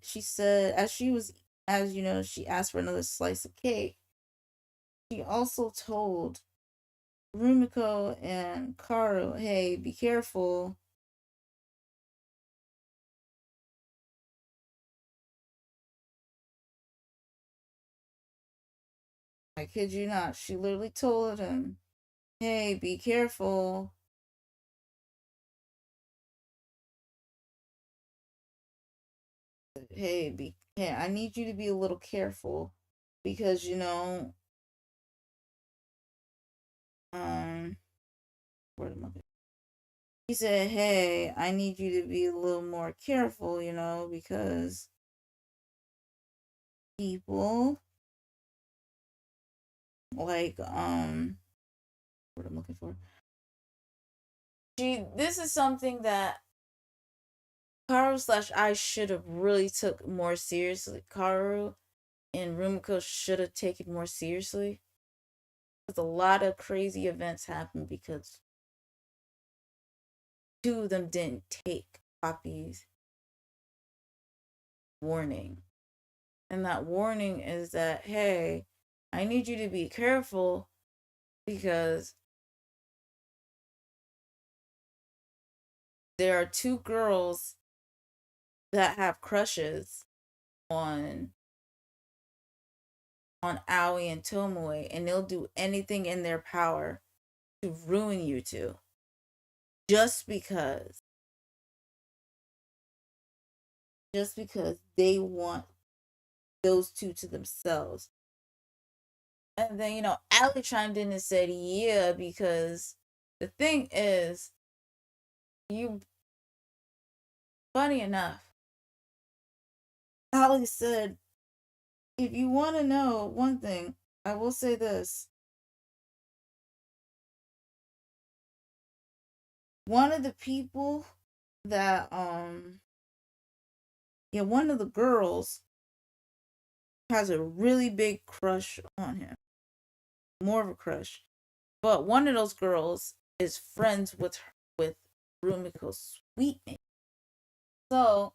She said, she asked for another slice of cake. She also told Rumiko and Kaoru, hey, be careful. I kid you not. She literally told him, hey, be careful. Hey, I need you to be a little careful because where am I? He said, hey, I need you to be a little more careful, because people like what I'm looking for. This is something that Kaoru / I should have really took more seriously. Kaoru and Rumiko should have taken more seriously. Because a lot of crazy events happened because two of them didn't take Poppy's warning. And that warning is that, hey, I need you to be careful because there are two girls that have crushes on Aoi and Tomoe, and they'll do anything in their power to ruin you two. Just because they want those two to themselves. And then, Allie chimed in and said, yeah, because the thing is, funny enough, Allie said, if you want to know one thing, I will say this. One of the people that, one of the girls has a really big crush on him. More of a crush. But one of those girls is friends with Rumiko's sweet mate. So,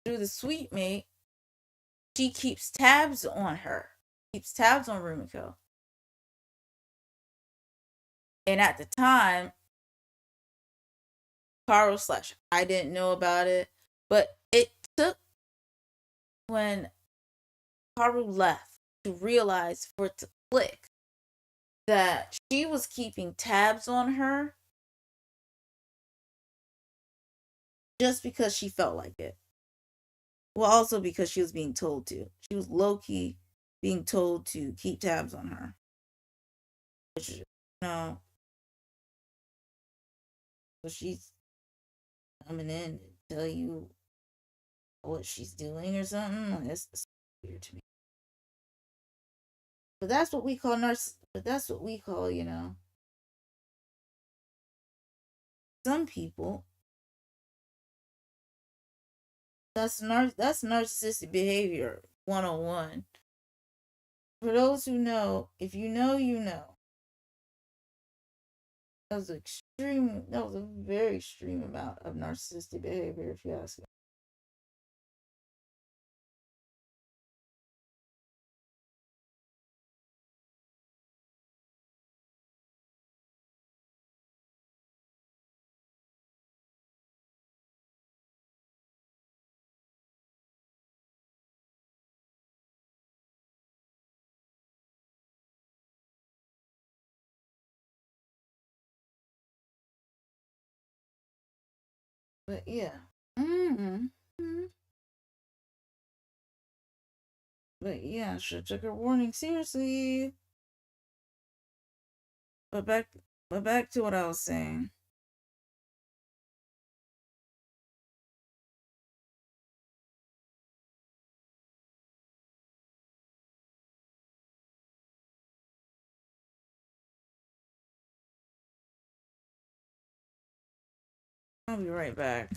through the sweet mate, she keeps tabs on her. Keeps tabs on Rumiko. And at the time, Kaoru / I didn't know about it. But it took when Kaoru left to realize, for it to click, that she was keeping tabs on her just because she felt like it. Well, also because she was being told to. She was low-key being told to keep tabs on her. Which, so she's coming in to tell you what she's doing or something. Like, that's weird to me. But that's what we call But that's what we call, some people. That's narcissistic behavior 101. For those who know, if you know, you know. That was extreme. That was a very extreme amount of narcissistic behavior, if you ask me. But yeah. Mm-hmm. But yeah, should took her warning seriously. But back to what I was saying. I'll be right back.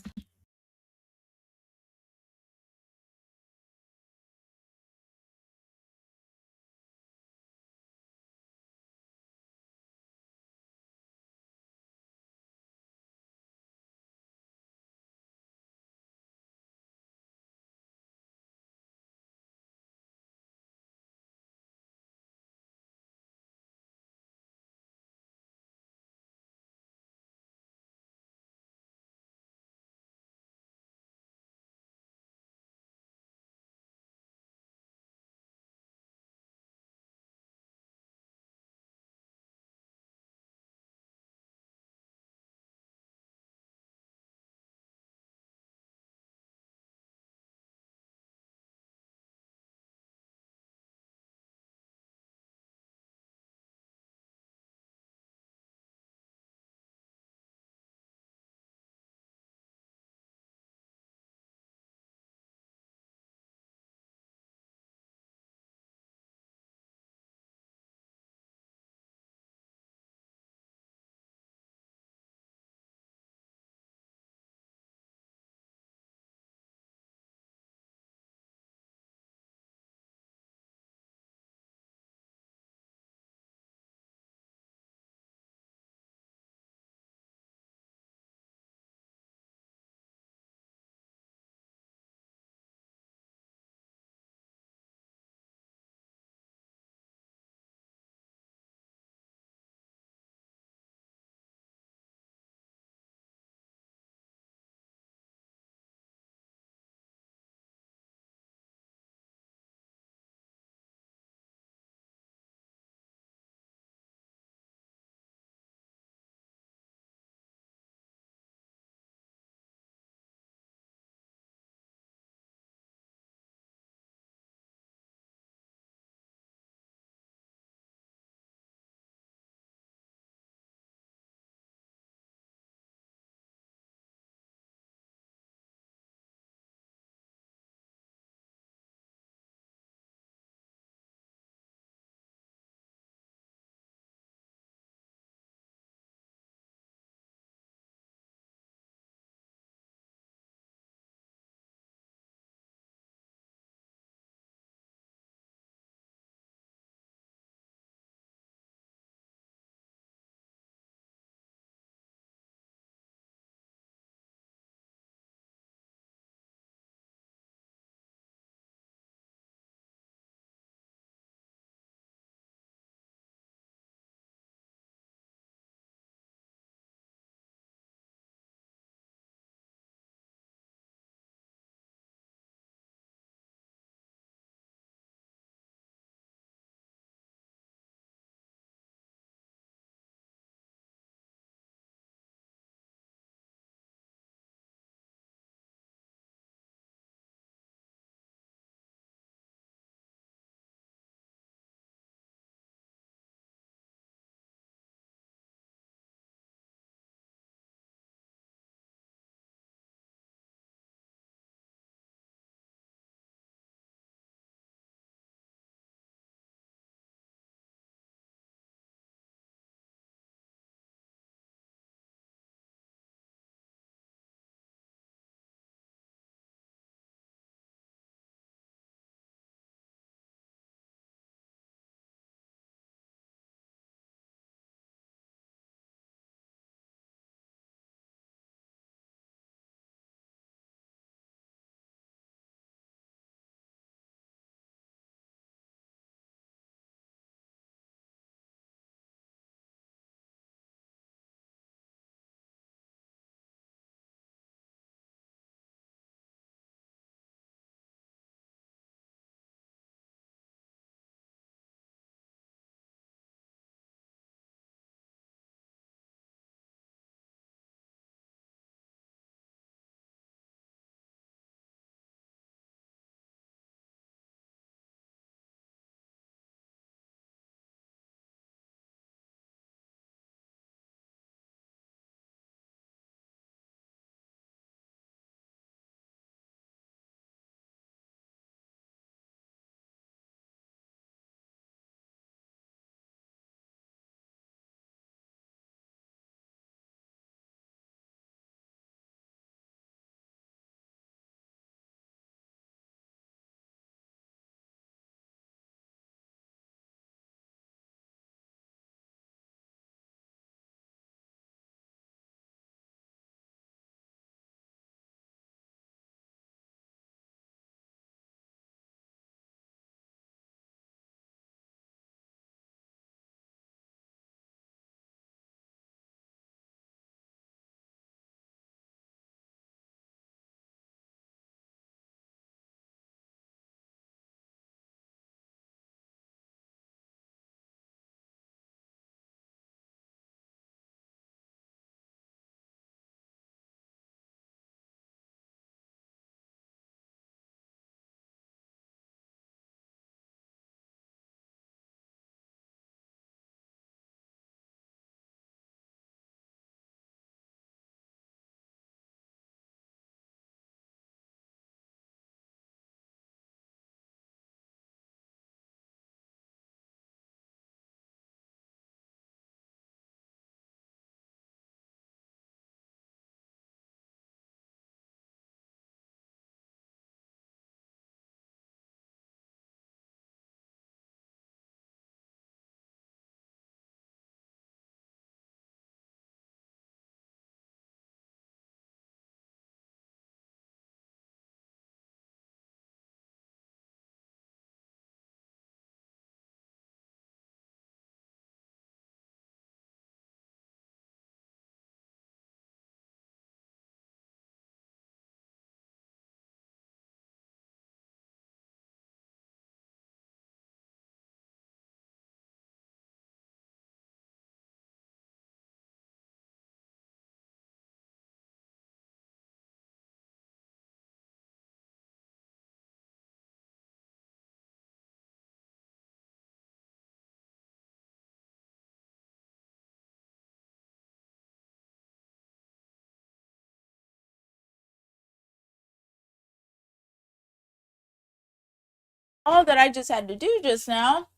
all that I just had to do just now.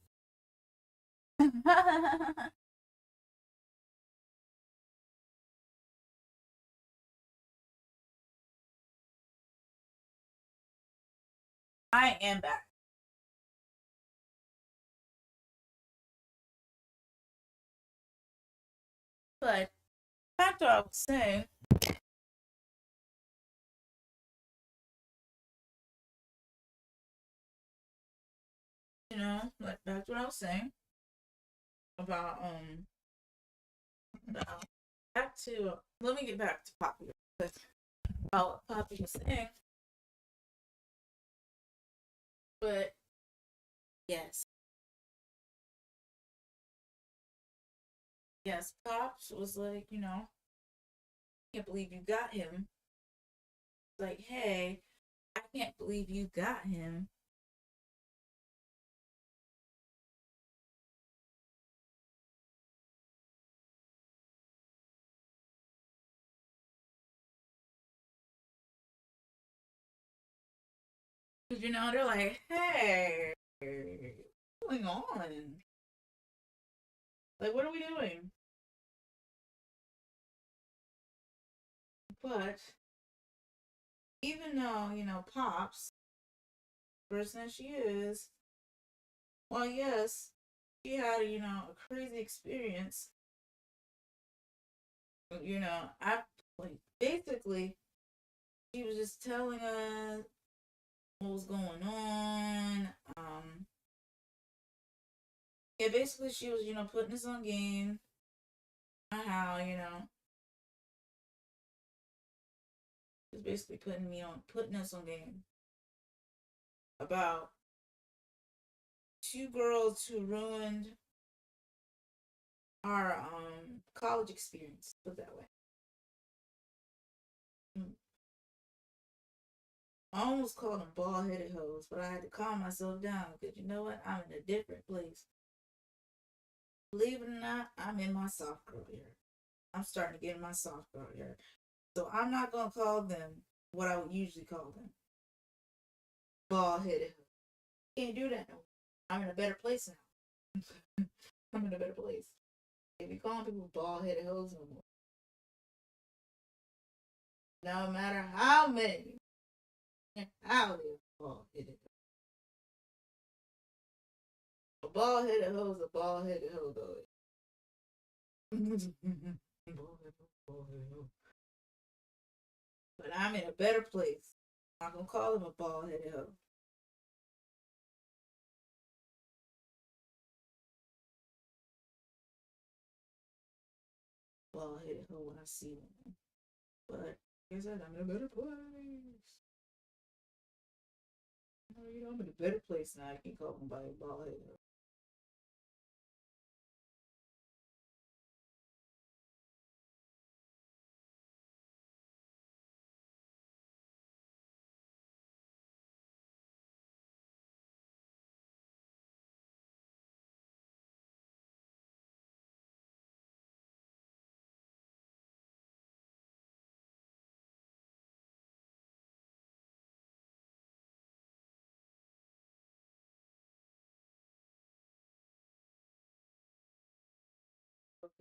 I am back. But back to what I was saying. Like back to what I was saying about back to let me get back to Poppy. About what Poppy was saying. But yes. Yes, Pops was like, I can't believe you got him. Like, hey, I can't believe you got him. Because, they're like, hey, what's going on? Like, what are we doing? But even though, Pops, person that she is, well, yes, she had, a crazy experience. I like basically she was just telling us what was going on. Yeah, basically she was, putting us on game. How, she was basically putting us on game about two girls who ruined our college experience. Put it that way. I almost called them bald headed hoes, but I had to calm myself down because you know what? I'm in a different place. Believe it or not, I'm in my soft girl era. I'm starting to get in my soft girl era. So I'm not gonna call them what I would usually call them. Bald headed. Can't do that no more. I'm in a better place now. I'm in a better place. If you calling people bald headed hoes no more. No matter how many and how they're bald headed. A bald headed hoe is a bald headed hoe though. But I'm in a better place. I'm not gonna call him a bald headed hoe. Bald headed hoe when I see one. But like I said, I'm in a better place. I'm in a better place now. I can call him by a bald headed hoe.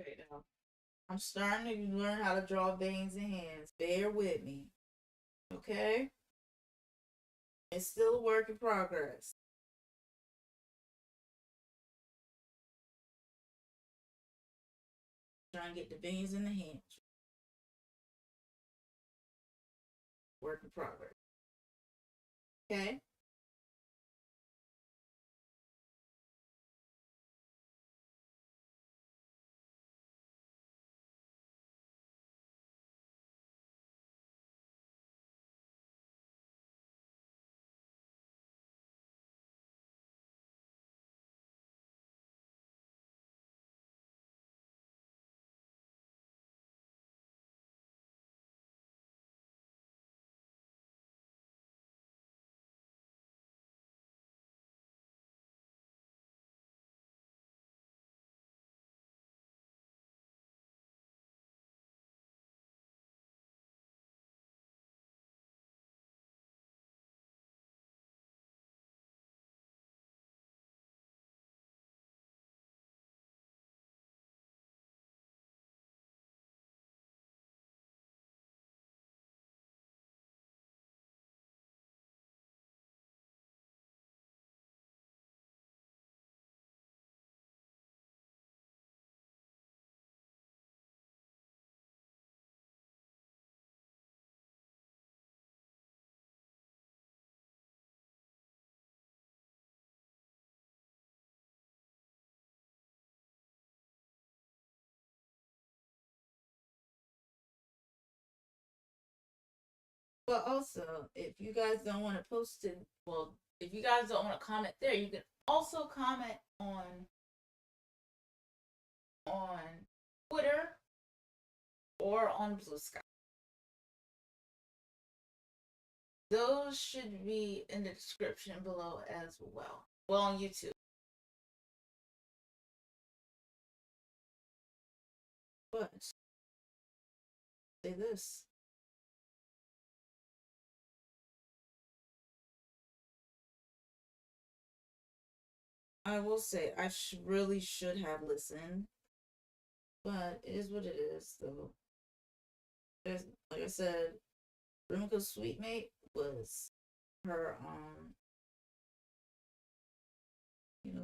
Okay, now I'm starting to learn how to draw veins and hands. Bear with me. Okay? It's still a work in progress. Trying to get the veins in the hands. Work in progress. Okay? But also, if you guys don't want to post it, well, if you guys don't want to comment there, you can also comment on Twitter or on Blue Sky. Those should be in the description below as well. Well, on YouTube. But say this. I will say I really should have listened, but it is what it is. So, like I said, Rumiko's sweet mate was her.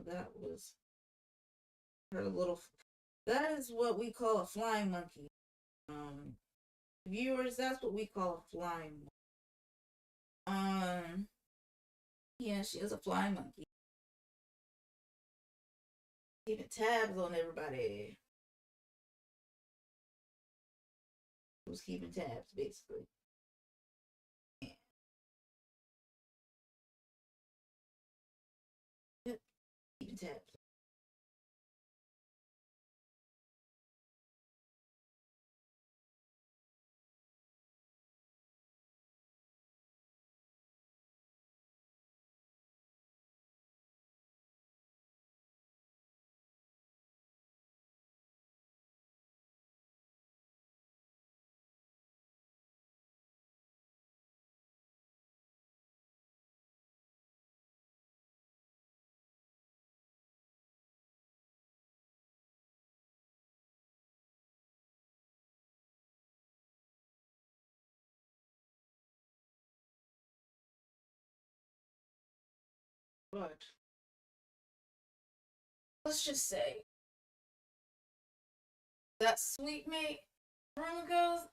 That was her little. That is what we call a flying monkey. Viewers, that's what we call a flying monkey. Yeah, she is a flying monkey. Keeping tabs on everybody. Who's keeping tabs, basically. Yeah. Yep, keeping tabs. But let's just say that sweet mate, Rumiko's,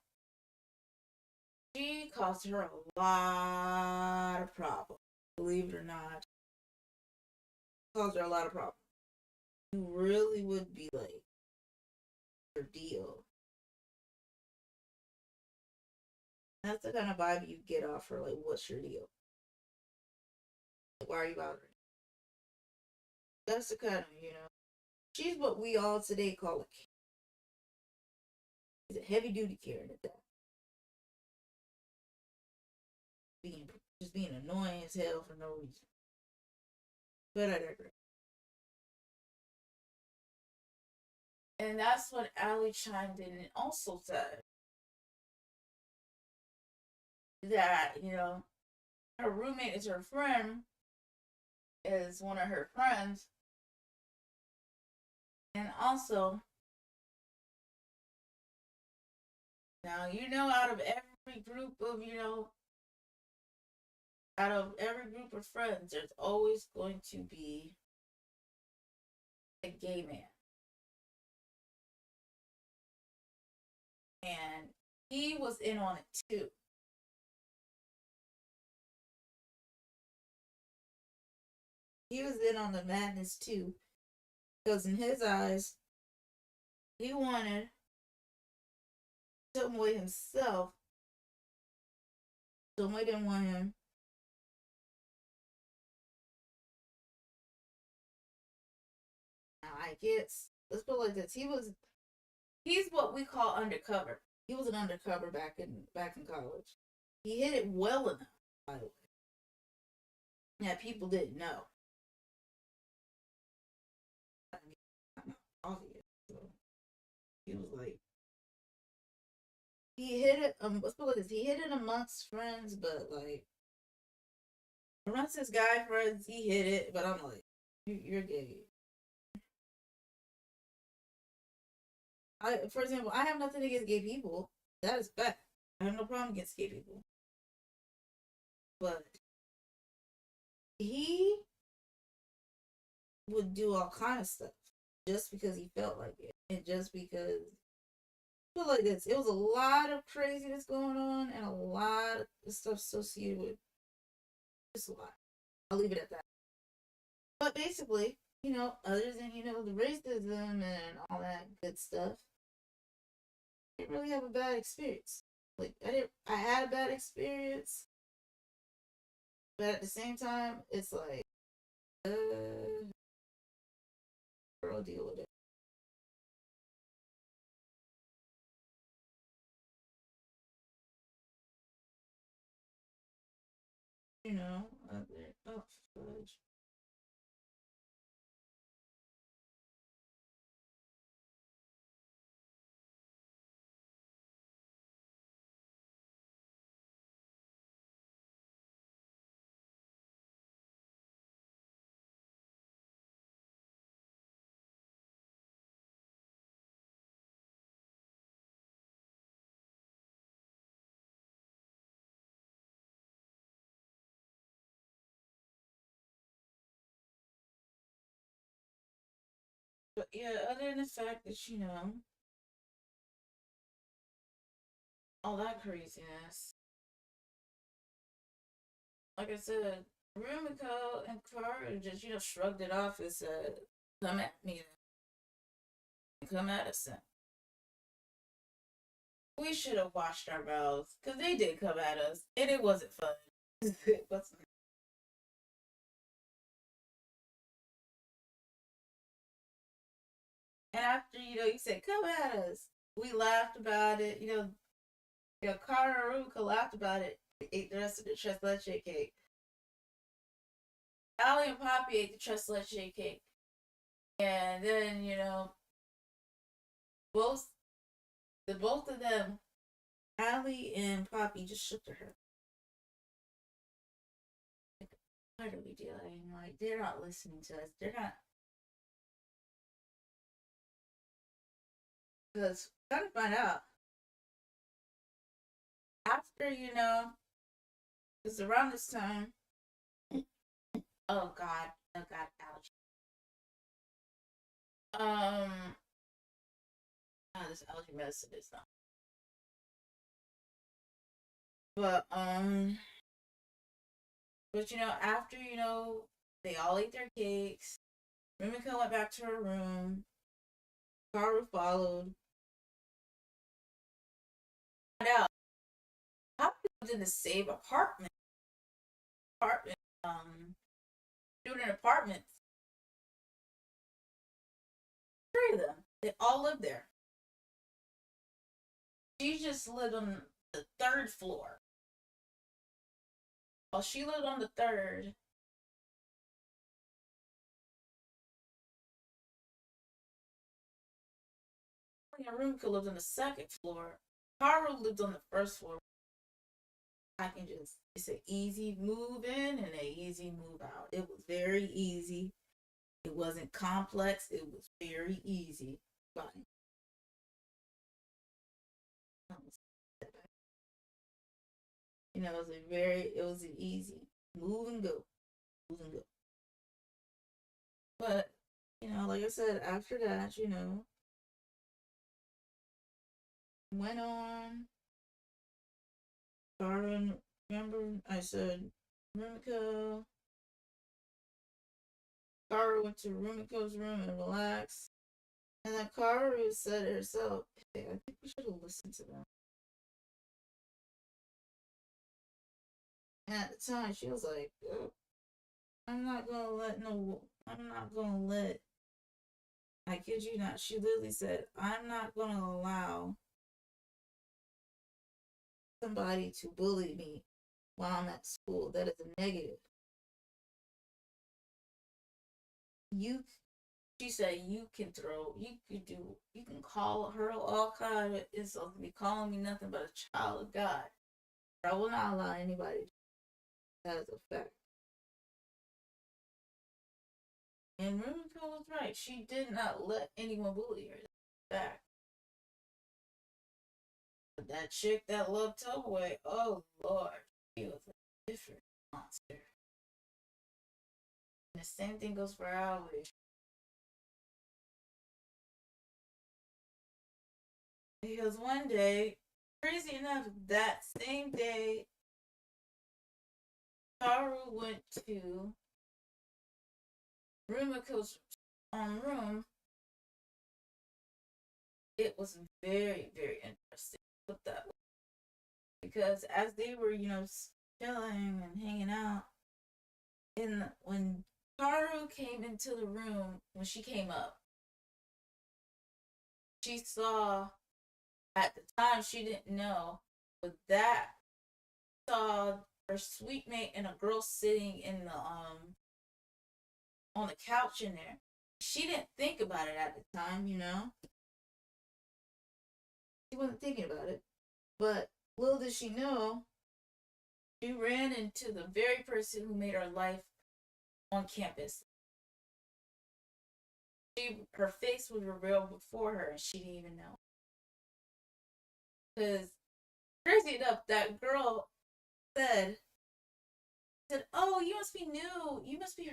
she caused her a lot of problems. Believe it or not, caused her a lot of problems. You really would be like your deal. That's the kind of vibe you get off her. Like, what's your deal? Like, why are you bothering? That's the kind of, she's what we all today call a Karen. She's a heavy duty Karen at that. Just being annoying as hell for no reason. But I digress. And that's what Allie chimed in and also said that, her roommate is her friend, is one of her friends. And also, now, out of every group of, out of every group of friends, there's always going to be a gay man. And he was in on it too. He was in on the madness too. Because in his eyes, he wanted something with himself. Somebody didn't want him. Now, I guess, let's put it like this. He's what we call undercover. He was an undercover back in college. He hit it well enough, by the way. Yeah, people didn't know. I mean, obvious. So he was like, he hit it. Let's put it like this. He hit it amongst friends, but like amongst his guy friends, he hit it. But I'm like, you're gay. For example, I have nothing against gay people. That is fact. I have no problem against gay people. But he would do all kind of stuff just because he felt like it, and just because. Feel like this. It was a lot of craziness going on, and a lot of stuff associated with just a lot. I'll leave it at that. But basically, other than the racism and all that good stuff, I didn't really have a bad experience. Like I had a bad experience, but at the same time, it's like, girl, deal with it. You know, oh, fudge. But yeah, other than the fact that, all that craziness, like I said, Rumiko and Kaoru just, shrugged it off and said, come at me, come at us. We should have washed our mouths, because they did come at us, and it wasn't fun. It wasn't. And after, you said, come at us, we laughed about it, Kaoru and Rumiko laughed about it, ate the rest of the tres leche cake. Allie and Poppy ate the tres leche cake. And then, both both of them, Allie and Poppy, just shook their head. Like, what are we doing? Like, they're not listening to us. They're not. Because, gotta find out. After, because around this time, oh God, ouch. This allergy medicine is not. But, after, they all ate their cakes, Mimika went back to her room, Kaoru followed. Find out, Poppy lived in the same apartment. Student apartments. Three of them. They all lived there. She just lived on the third floor. While she lived on the third, Rumika lived on the second floor. Kaoru lived on the first floor. It's an easy move in and an easy move out. It was very easy. It wasn't complex. It was very easy. Fine. It was an easy move and go. Move and go. But, like I said, after that, went on. Garden, remember I said Rumiko. Kaoru went to Rumiko's room and relaxed. And then Kaoru said herself, hey, I think we should have listened to them. And at the time, she was like, oh, I'm not gonna let, I kid you not, she literally said, I'm not gonna allow somebody to bully me while I'm at school. That is a negative. She said, you can call her all kind of insults, be calling me nothing but a child of God. But I will not allow anybody to do that. Is a fact. And Rumiko was right. She did not let anyone bully her. Fact. But that chick that loved Tomoe, oh Lord, she was a different monster. And the same thing goes for Aoi. Because one day, crazy enough, that same day, Kaoru went to Rumiko's room. It was very, very interesting. Put that way. because as they were, chilling and hanging out, when Kaoru came into the room, when she came up, she saw, at the time she didn't know, but that saw her sweet mate and a girl sitting in the on the couch in there. She didn't think about it at the time, She wasn't thinking about it. But little did she know, she ran into the very person who made her life on campus. Her face was revealed before her, and she didn't even know. Because crazy enough, that girl said, "Oh, you must be new. You must be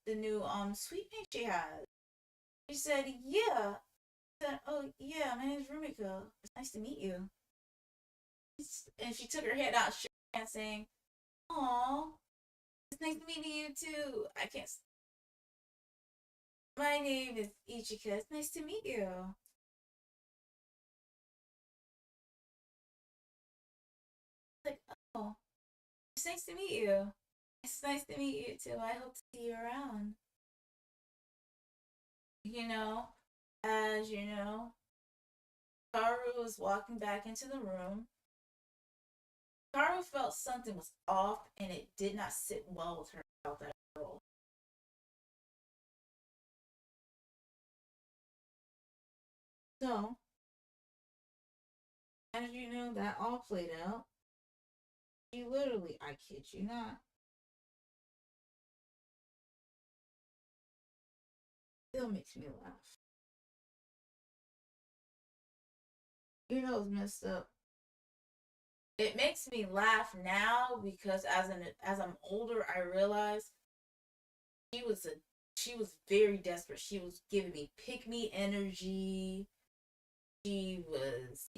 the new sweet pea she has." She said, "Yeah." I said, "Oh yeah, my name is Rumiko. It's nice to meet you." And she took her head out, shook her hand, saying, "Aw, it's nice meeting you too. I can't. My name is Ichika. It's nice to meet you." Like, "Oh, it's nice to meet you. It's nice to meet you too. I hope to see you around." You know, as you know, Kaoru was walking back into the room. Kaoru felt something was off and it did not sit well with her about that girl. So, as you know, that all played out. She literally, I kid you not, still makes me laugh. It's messed up. It makes me laugh now because as I'm older, I realize she was a she was very desperate. She was giving me pick me energy. She was,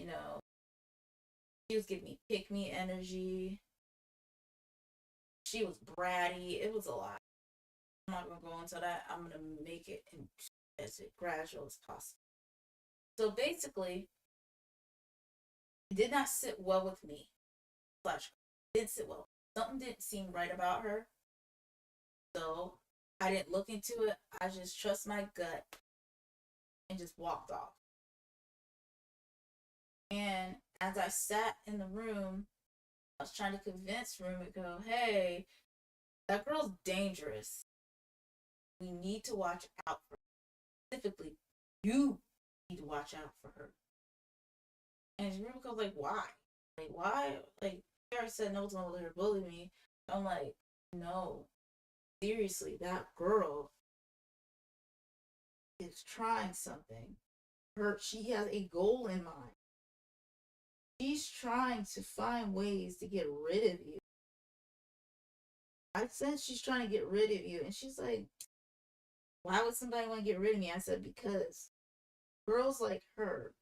she was giving me pick me energy. She was bratty. It was a lot. I'm not gonna go into that. I'm gonna make it as gradual as possible. So basically, it did not sit well with me. Flash didn't sit well. Something didn't seem right about her. So I didn't look into it. I just trust my gut and just walked off. And as I sat in the room, I was trying to convince Rumiko, hey, that girl's dangerous. We need to watch out for her. Specifically, you need to watch out for her. And Rumiko's like, why? Like, why? Like, Sarah said no to let her bully me. I'm like, no. Seriously, that girl is trying something. She has a goal in mind. She's trying to find ways to get rid of you. I said she's trying to get rid of you, and she's like, why would somebody want to get rid of me? I said, because girls like her,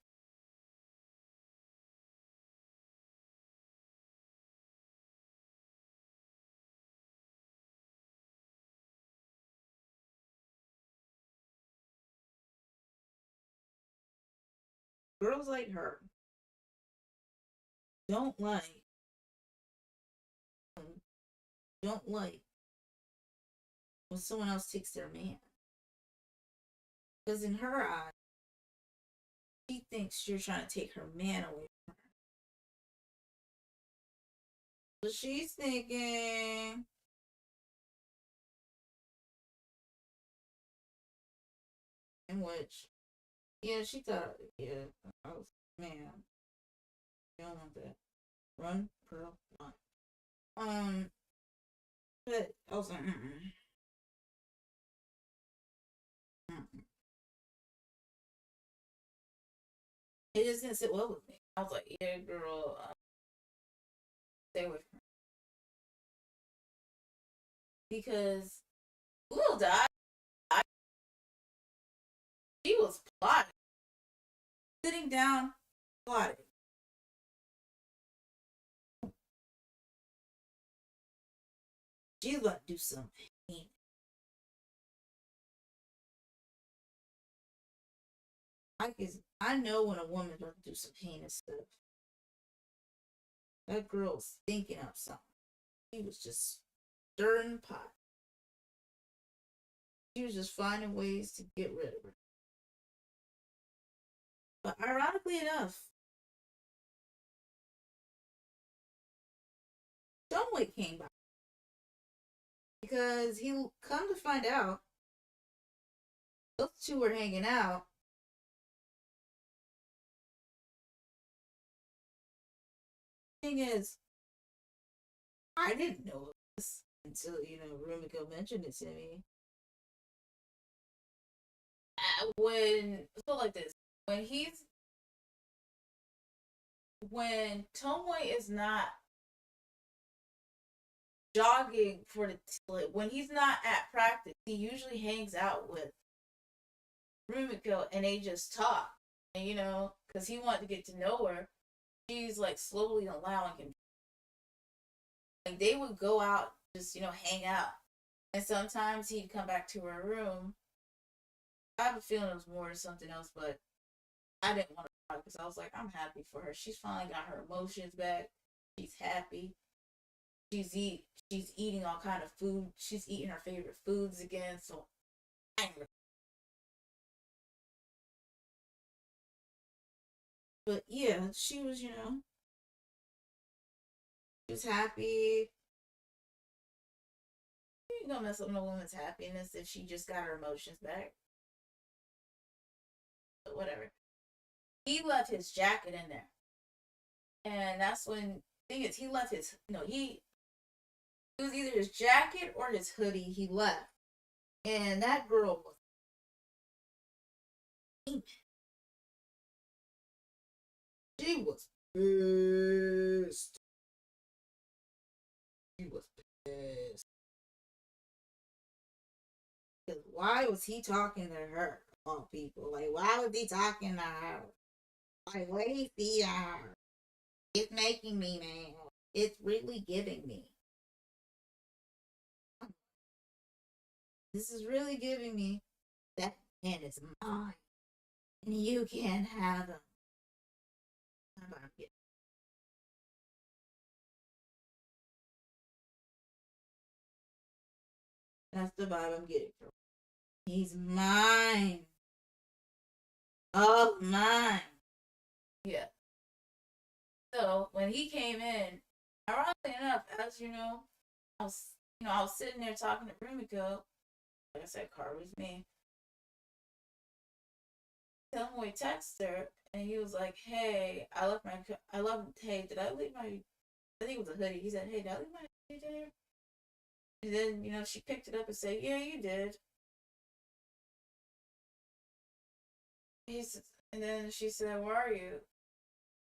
girls like her don't like, don't like when someone else takes their man. Because in her eyes, she thinks you're trying to take her man away from her. So she's thinking, in which, yeah, she thought, yeah, I was, man, you don't want that. Run, girl, run. But I was like, mm-mm. It just didn't sit well with me. I was like, yeah, girl, stay away from her. Because little did she was plotting, sitting down, plotting. She's about to do something. I know when a woman's about to do some heinous stuff. That girl was thinking up something. He was just stirring the pot. She was just finding ways to get rid of her. But ironically enough, Stoneway came by. Because he come to find out, those two were hanging out. Thing is, I didn't know this until, Rumiko mentioned it to me. Like this, when Tomoe is not jogging when he's not at practice, he usually hangs out with Rumiko and they just talk. And, because he wanted to get to know her, she's like slowly allowing him. Like they would go out, just, hang out. And sometimes he'd come back to her room. I have a feeling it was more something else, but I didn't want to talk because I was like, I'm happy for her. She's finally got her emotions back. She's happy. She's eating all kind of food. She's eating her favorite foods again. So, but yeah, she was, she was happy. You don't mess up no woman's happiness if she just got her emotions back. But whatever. He left his jacket in there, and that's when thing is he left his it was either his jacket or his hoodie he left, and that girl was she was pissed. She was pissed. Because why was he talking to her? All people, like, why was he talking to her? Like, what did he see her? It's making me mad. It's really giving me. This is really giving me that man is mine. And you can't have him. That's the vibe I'm getting from him. He's mine. Oh, mine. Yeah. So when he came in, ironically enough, as I was sitting there talking to Rumiko. Like I said, Kaoru's me. Tomoe texted her, and he was like, "Hey, Hey, did I leave my? I think it was a hoodie." He said, "Hey, did I leave my hoodie there?" And then she picked it up and said, "Yeah, you did." He's and then she said, "Where are you?"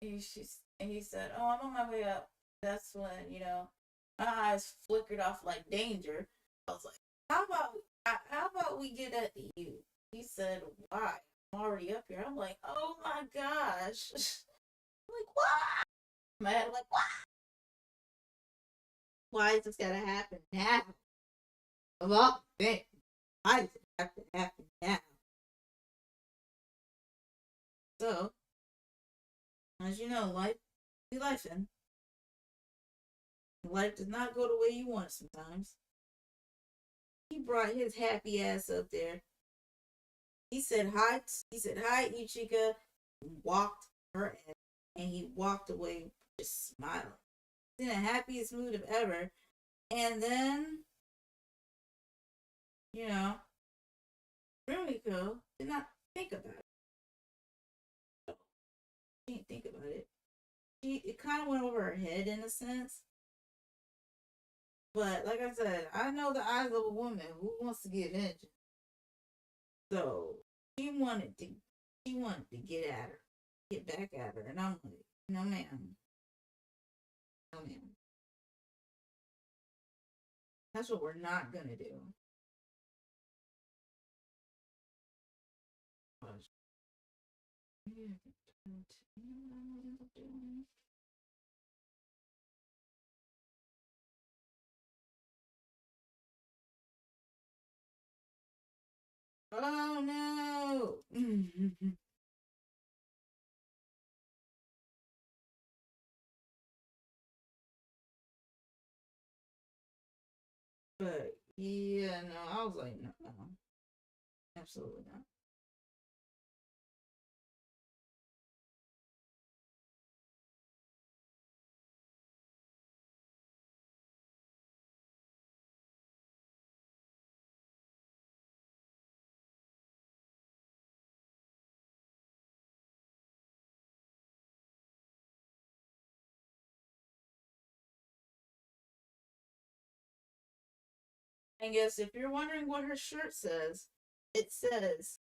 And he said, "Oh, I'm on my way up." That's when my eyes flickered off like danger. I was like, how about we get at you?" He said, "Why? I'm already up here." I'm like, "Oh my gosh!" I'm like, what? My head, like, what? Why is this gotta happen now? Of all things, why does it have to happen now? So, as you know, life be life, and life does not go the way you want it sometimes. He brought his happy ass up there. He said hi. He said hi, Ichika. Walked her ass, and he walked away just smiling, in the happiest mood of ever. And then, you know, Rumiko did not think about it. She didn't think about it. It kind of went over her head in a sense. But like I said, I know the eyes of a woman who wants to get vengeance. So she wanted to get at her, get back at her, and I'm like, no ma'am, no ma'am. That's what we're not gonna do. Oh no! Yeah, no, I was like, no, absolutely not. And yes, if you're wondering what her shirt says, it says,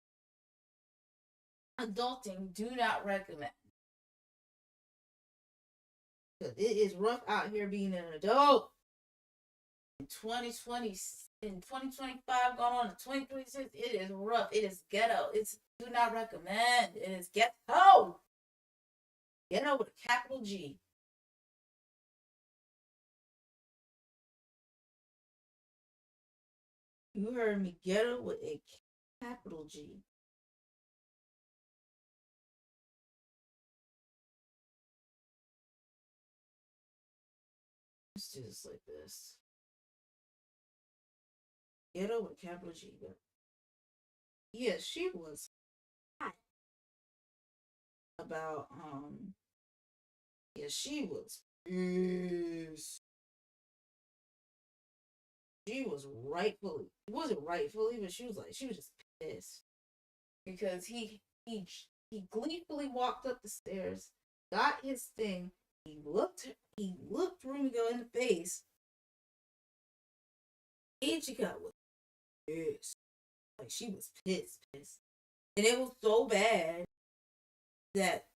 adulting, do not recommend. Because it is rough out here being an adult. In 2020, in 2025, going on to 2026, it is rough. It is ghetto. It's do not recommend. It is ghetto. Ghetto with a capital G. You heard me, ghetto with a capital G. It's just like this. Ghetto with a capital G. Yeah, she was hot about yeah, she was pissed. She was rightfully, it wasn't rightfully, but she was like, she was just pissed because he gleefully walked up the stairs, got his thing. He looked Rumiko in the face. And she got was pissed, like she was pissed, and it was so bad that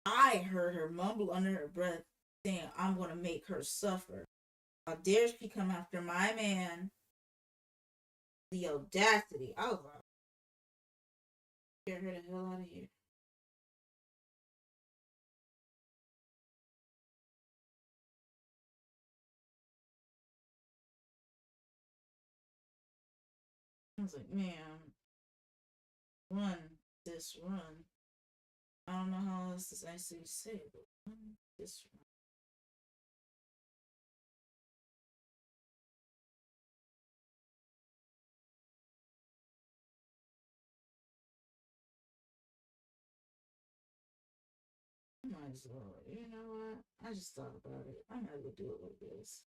I heard her mumble under her breath, saying, "I'm gonna make her suffer. How dare she come after my man?" The audacity! I was like, "Get her the hell out of here." I was like, "Man, run, this run." I don't know how else to actually say it, but run, this run. I might as well. You know what? I just thought about it. I might as well do it like this.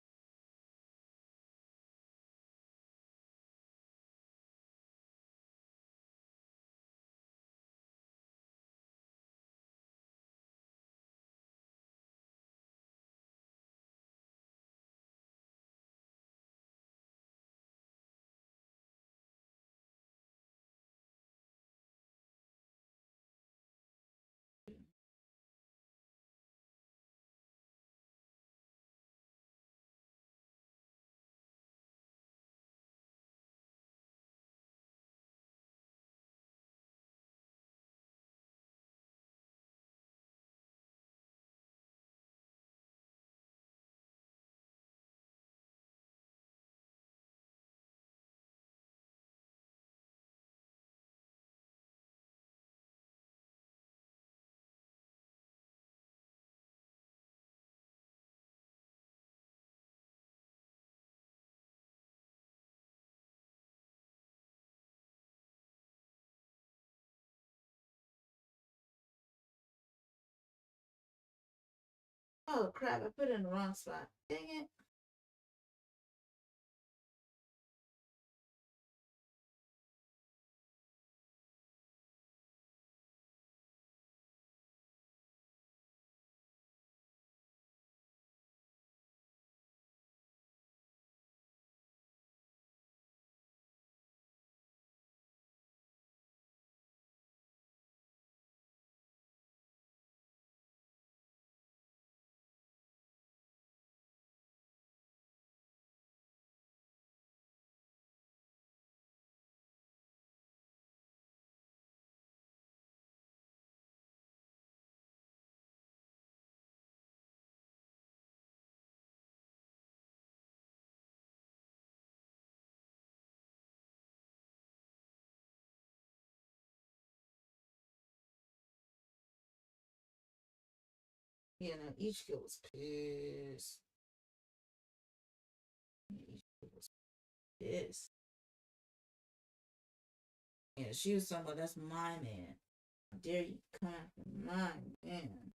Oh crap! I put it in the wrong spot. Dang it! Yeah, no, Ichika was pissed. was pissed. Yeah, she was talking about that's my man. How dare you come after my man?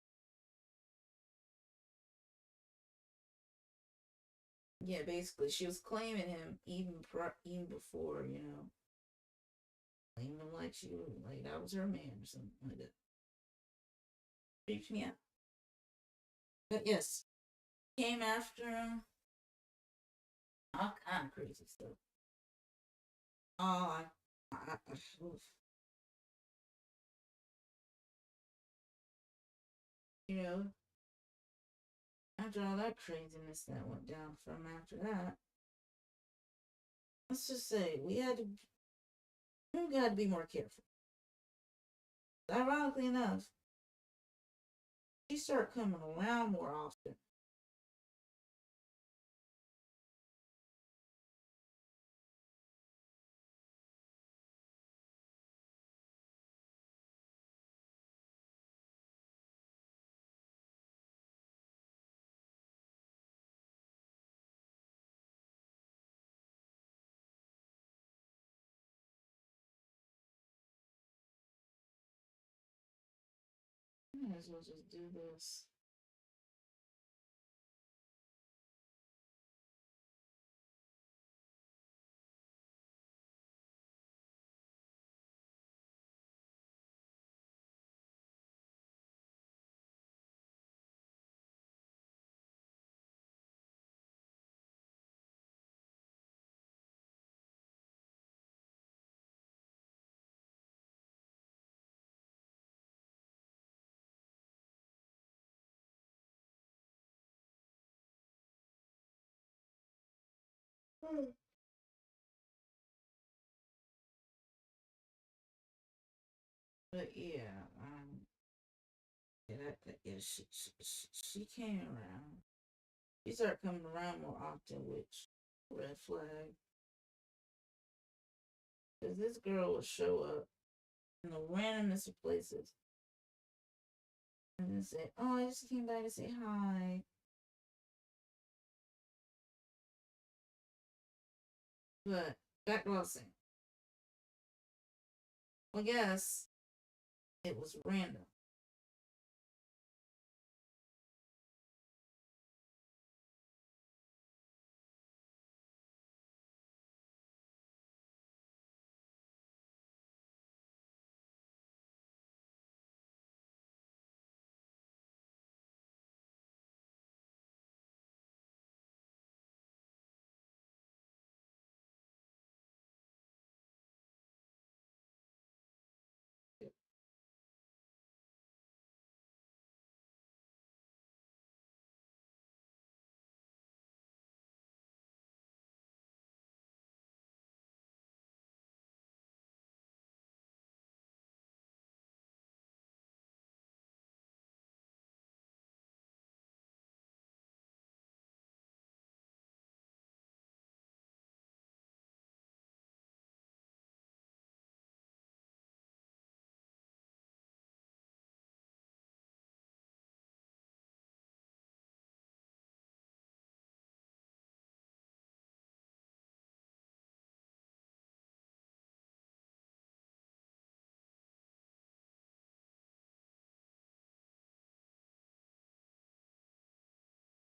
Yeah, basically, she was claiming him even before, claiming him like she was like that was her man or something like that. Freaked me out. But yes, came after him. All kind of crazy stuff. Oh, oof. You know, after all that craziness that went down from after that, let's just say we got to be more careful. Ironically enough, she started coming around more often. I might as well just do this. But yeah, yeah, yeah, she came around. She started coming around more often, which red flag. Because this girl would show up in the randomest of places and then say, "Oh, I just came by to say hi." But back to what I was saying. Well, I guess it was random.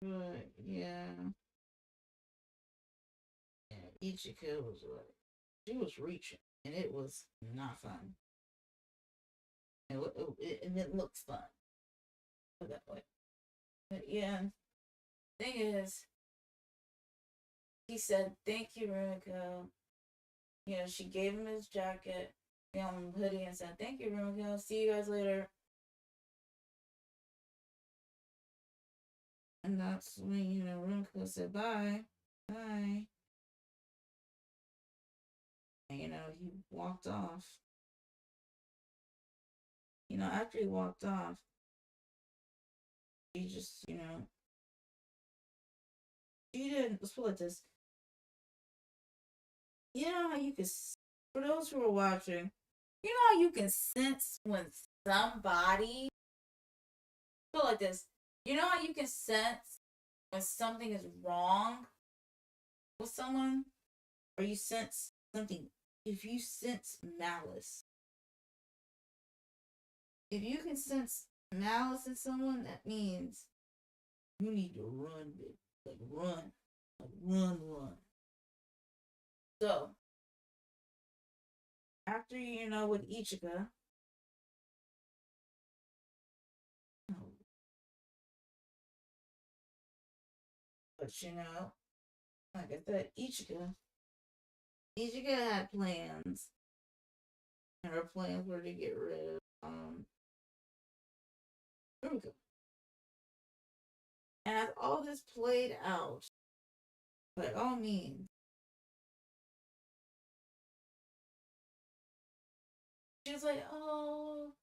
But yeah, Ichika was like, she was reaching, and it was not fun. And it looks fun, put that way. But yeah, thing is, he said, "Thank you, Rumiko." She gave him his jacket, hoodie, and said, "Thank you, Rumiko. See you guys later." And that's when, Rumiko said, "Bye. Bye." And, he walked off. After he walked off, he just, he didn't, let's put it like this. You know how you can, for those who are watching, you know how you can sense when somebody, put it like this, you know how you can sense when something is wrong with someone, or you sense something, if you sense malice, if you can sense malice in someone, that means you need to run, bitch. Like run. Like run. So after with Ichika, but like I said, Ichika had plans, and her plans were to get rid of Rumiko. And as all this played out, by all means, she was like, oh,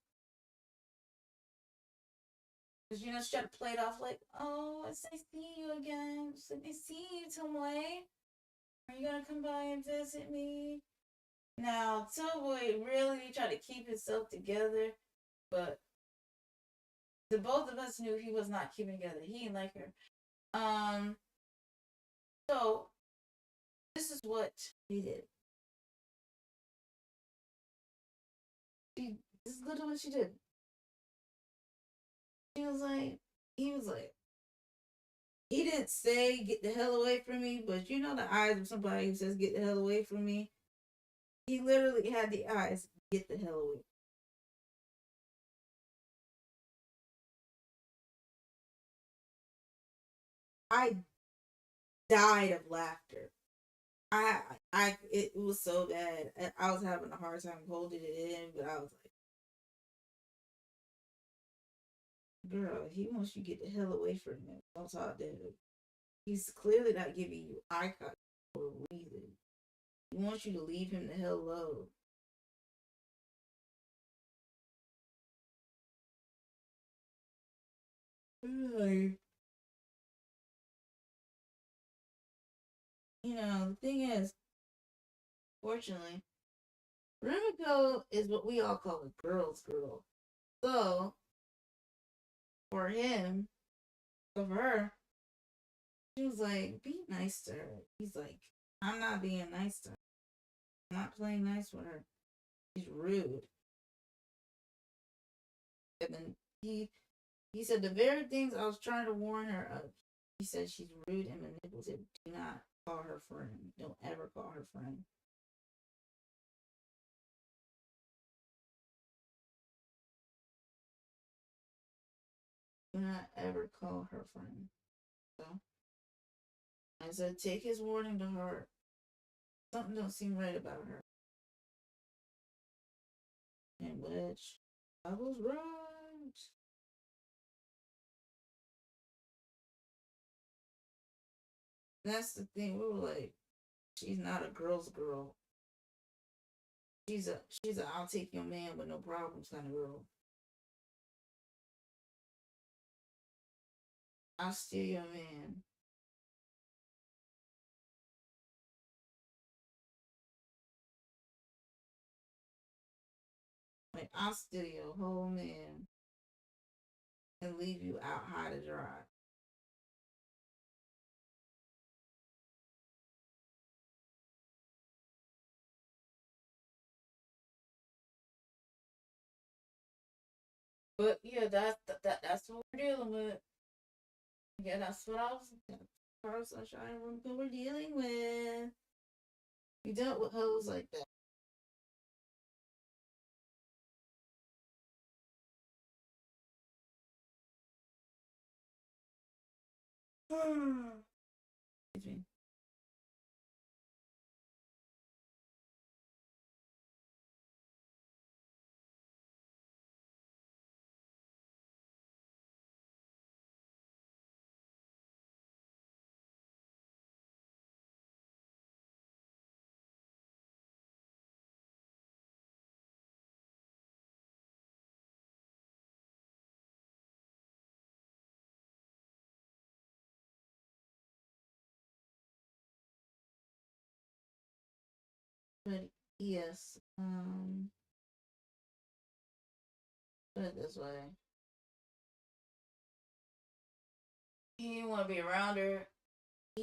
because she tried to play it off like, oh, it's nice seeing you again. It's like, nice seeing you, Tomoe. Are you gonna come by and visit me? Now, Tomoe really tried to keep himself together, but the both of us knew he was not keeping together. He didn't like her. So this is what he did. This is literally what she did. He was like, he didn't say get the hell away from me, but the eyes of somebody who says get the hell away from me. He literally had the eyes, get the hell away. I died of laughter. It was so bad. I was having a hard time holding it in, but I was like, girl, he wants you to get the hell away from him. Don't talk to him. He's clearly not giving you eye contact for a reason. He wants you to leave him the hell alone. Really? The thing is, fortunately, Rumiko is what we all call a girl's girl. So, for him, for her, she was like, be nice to her. He's like, I'm not being nice to her. I'm not playing nice with her. She's rude. And then he said the very things I was trying to warn her of. He said she's rude and manipulative. Do not call her friend. Don't ever call her friend. Do not ever call her friend. So I said, take his warning to heart. Something don't seem right about her. In which I was right. That's the thing. We were like, she's not a girl's girl. She's a I'll take your man with no problems kind of girl. I'll steal your man. Like I'll steal your whole man and leave you out high to dry. But yeah, that's what we're dealing with. Yeah, that's what I was. That's sunshine we're dealing with. We dealt with hoes like that. Excuse me. But yes, put it this way. He didn't want to be around her.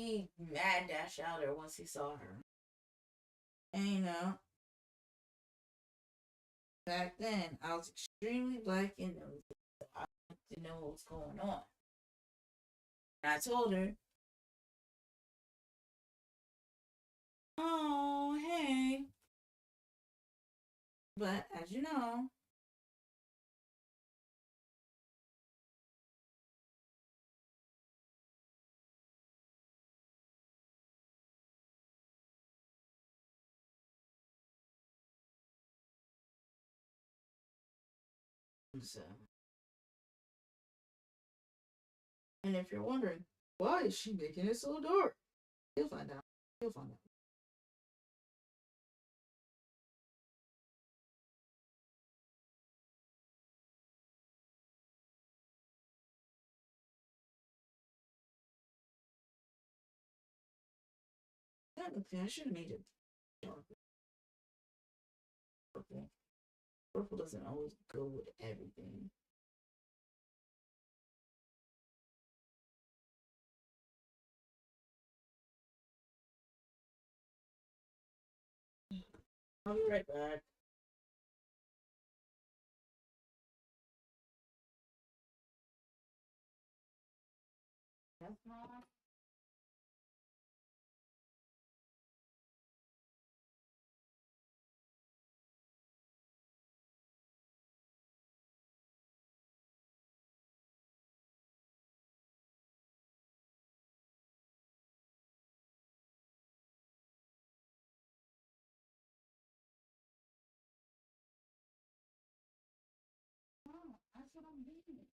he mad dash out her once he saw her. And you know, back then I was extremely black and I wanted to know what was going on. And I told her, "Oh, hey," but as you know, so. And if you're wondering, why is she making it so dark? You'll find out. You'll find out. Technically, I should have made it darker. Purple. Purple doesn't always go with everything. I'll be right back. That's not. Oh, that's what I'm doing.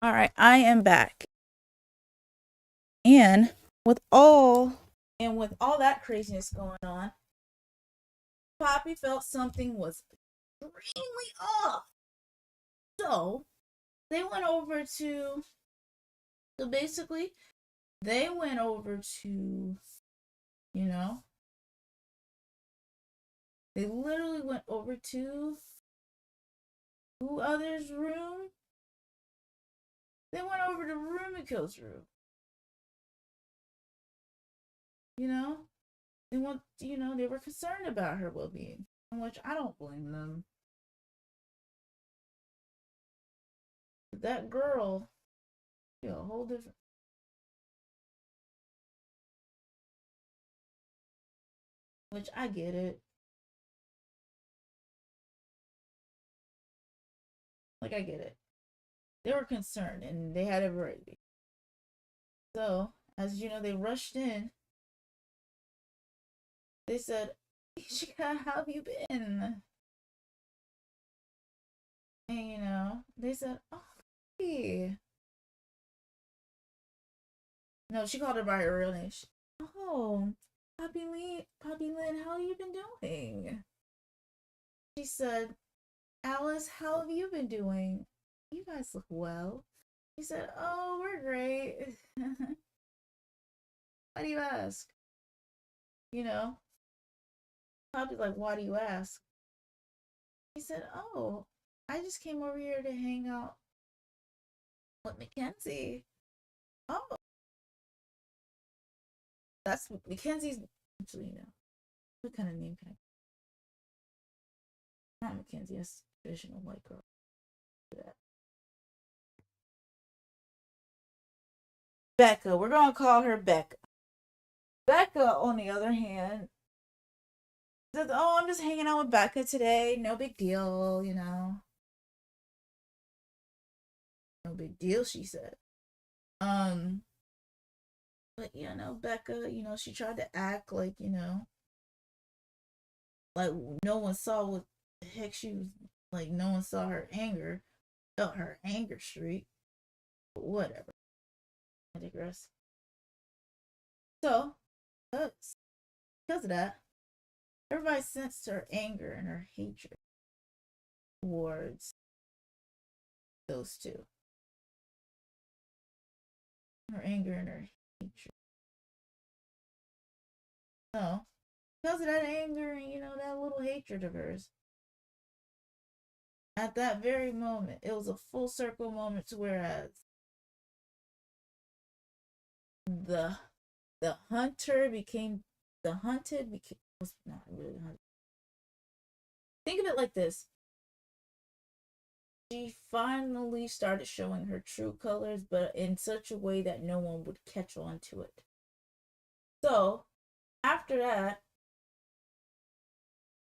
All right, I am back. And with all that craziness going on, Poppy felt something was extremely off. So they went over to so basically they went over to, you know, they literally went over to who other's room? They went over to Rumiko's room. You know? They were concerned about her well being. Which I don't blame them. That girl, a whole different. Which I get it. Like I get it. They were concerned and they had every right to be. So As you know, they rushed in. They said, Ishika, how have you been? And you know, they said, oh, hey. No, she called her by her real name. Oh, Poppy Lynn, how you been doing? She said, Alice, how have you been doing? You guys look well. She said, oh, we're great. Why do you ask? You know, Poppy's like, why do you ask? He said, oh, I just came over here to hang out with Mackenzie. Oh, that's Mackenzie's. Actually, no. What kind of name can I? Not Mackenzie. That's traditional white girl. Becca. We're gonna call her Becca. Becca, on the other hand, said, "Oh, I'm just hanging out with Becca today. No big deal, you know. No big deal," she said. Um, but you know, Becca, you know, she tried to act like, you know, like no one saw what the heck she was like. No one saw her anger, felt her anger streak. But whatever. I digress. So, because of that, everybody sensed her anger and her hatred towards those two. Her anger and her hatred. So, because of that anger and, you know, that little hatred of hers, at that very moment, it was a full circle moment to whereas the hunter became the hunted became was not really hunted. Think of it like this. She finally started showing her true colors, but in such a way that no one would catch on to it. So after that,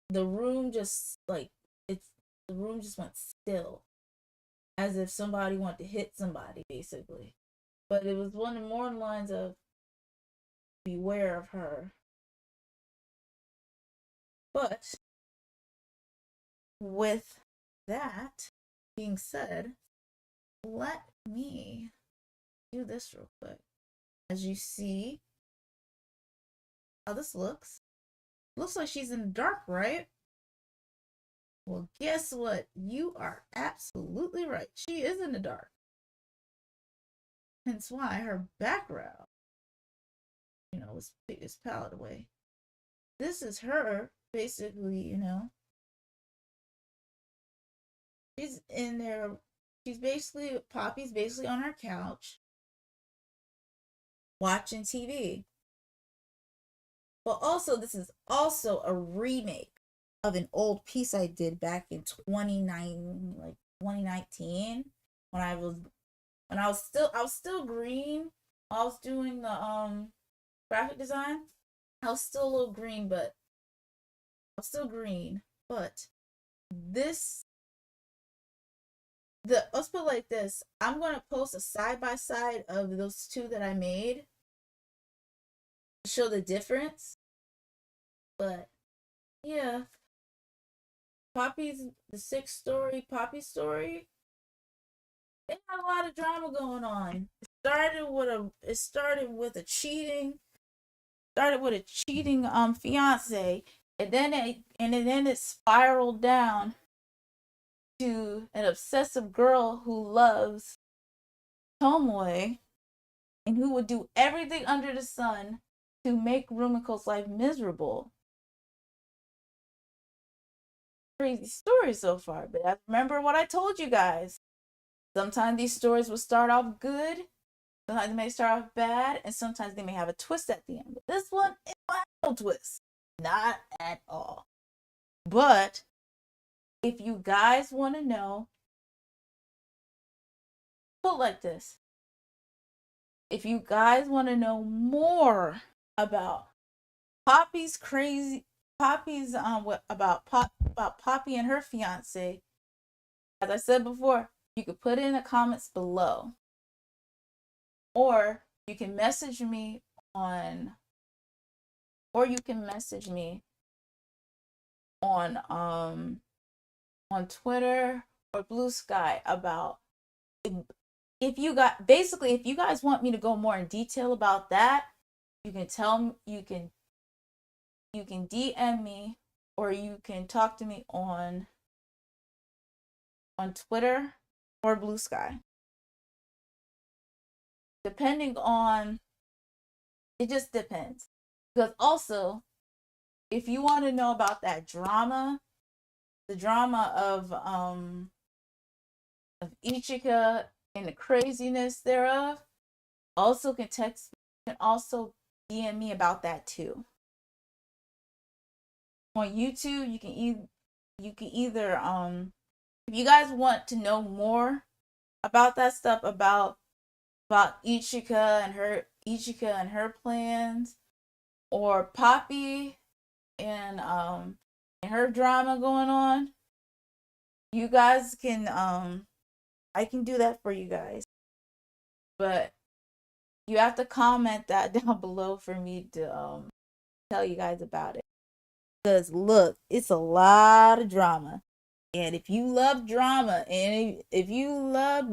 the room just like the room just went still, as if somebody wanted to hit somebody, basically. But it was one of more lines of beware of her. But with that being said, let me do this real quick. As you see how this looks. Looks like she's in the dark, right? Well, guess what? You are absolutely right. She is in the dark. Hence why her background, you know, is palette away. This is her, basically, you know. She's in there. Poppy's basically on her couch watching TV. But also, this is also a remake of an old piece I did back in 2019 when I was still green. I was doing the graphic design. I was still a little green, but I was still green. But this let's put it like this. I'm gonna post a side by side of those two that I made to show the difference. But yeah, the 6th story, Poppy story. It had a lot of drama going on. It started with a cheating fiance, and then it spiraled down to an obsessive girl who loves Tomoe and who would do everything under the sun to make Rumiko's life miserable. Crazy story so far, but I remember what I told you guys. Sometimes these stories will start off good, sometimes they may start off bad, and sometimes they may have a twist at the end. But this one, it has no twist. Not at all. But if you guys want to know, put it like this. If you guys want to know more about Poppy's about Poppy and her fiance, as I said before, you could put it in the comments below. Or You can message me on, or you can message me on Twitter or Blue Sky about if you got basically if you guys want me to go more in detail about that, you can tell me, you can DM me, or you can talk to me on Twitter or Blue Sky. Depending on, it just depends. Because also, if you want to know about that drama, the drama of Ichika and the craziness thereof, also can text, can also DM me about that too. On YouTube, you can either if you guys want to know more about that stuff, about Ichika and her plans, or Poppy and her drama going on, you guys can I can do that for you guys. But you have to comment that down below for me to tell you guys about it. Because look, it's a lot of drama. And if you love drama, and if you love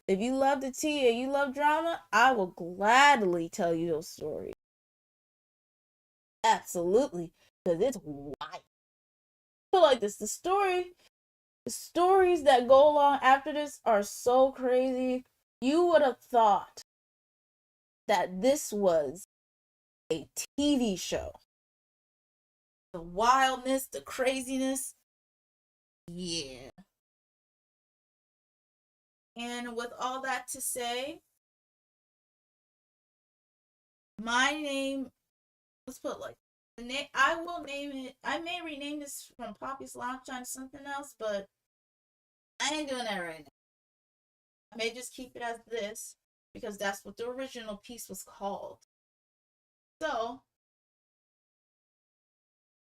the tea and you love drama, I will gladly tell you those stories. Absolutely. Because it's wild. I feel like this. The stories that go along after this are so crazy. You would have thought that this was a TV show. The wildness, the craziness. Yeah. And with all that to say, my name, let's put it like the name. I will name it. I may rename this from Poppy's Lounge to something else, but I ain't doing that right now. I may just keep it as this because that's what the original piece was called. So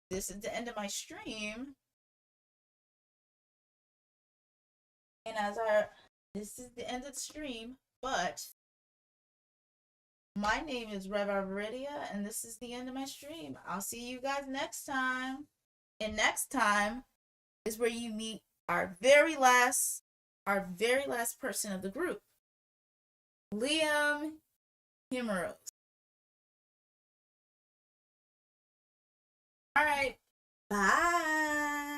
this is the end of my stream. And this is the end of the stream, but my name is Rev Viridia, and this is the end of my stream. I'll see you guys next time. And next time is where you meet our very last person of the group, Liam Himeros. All right, bye.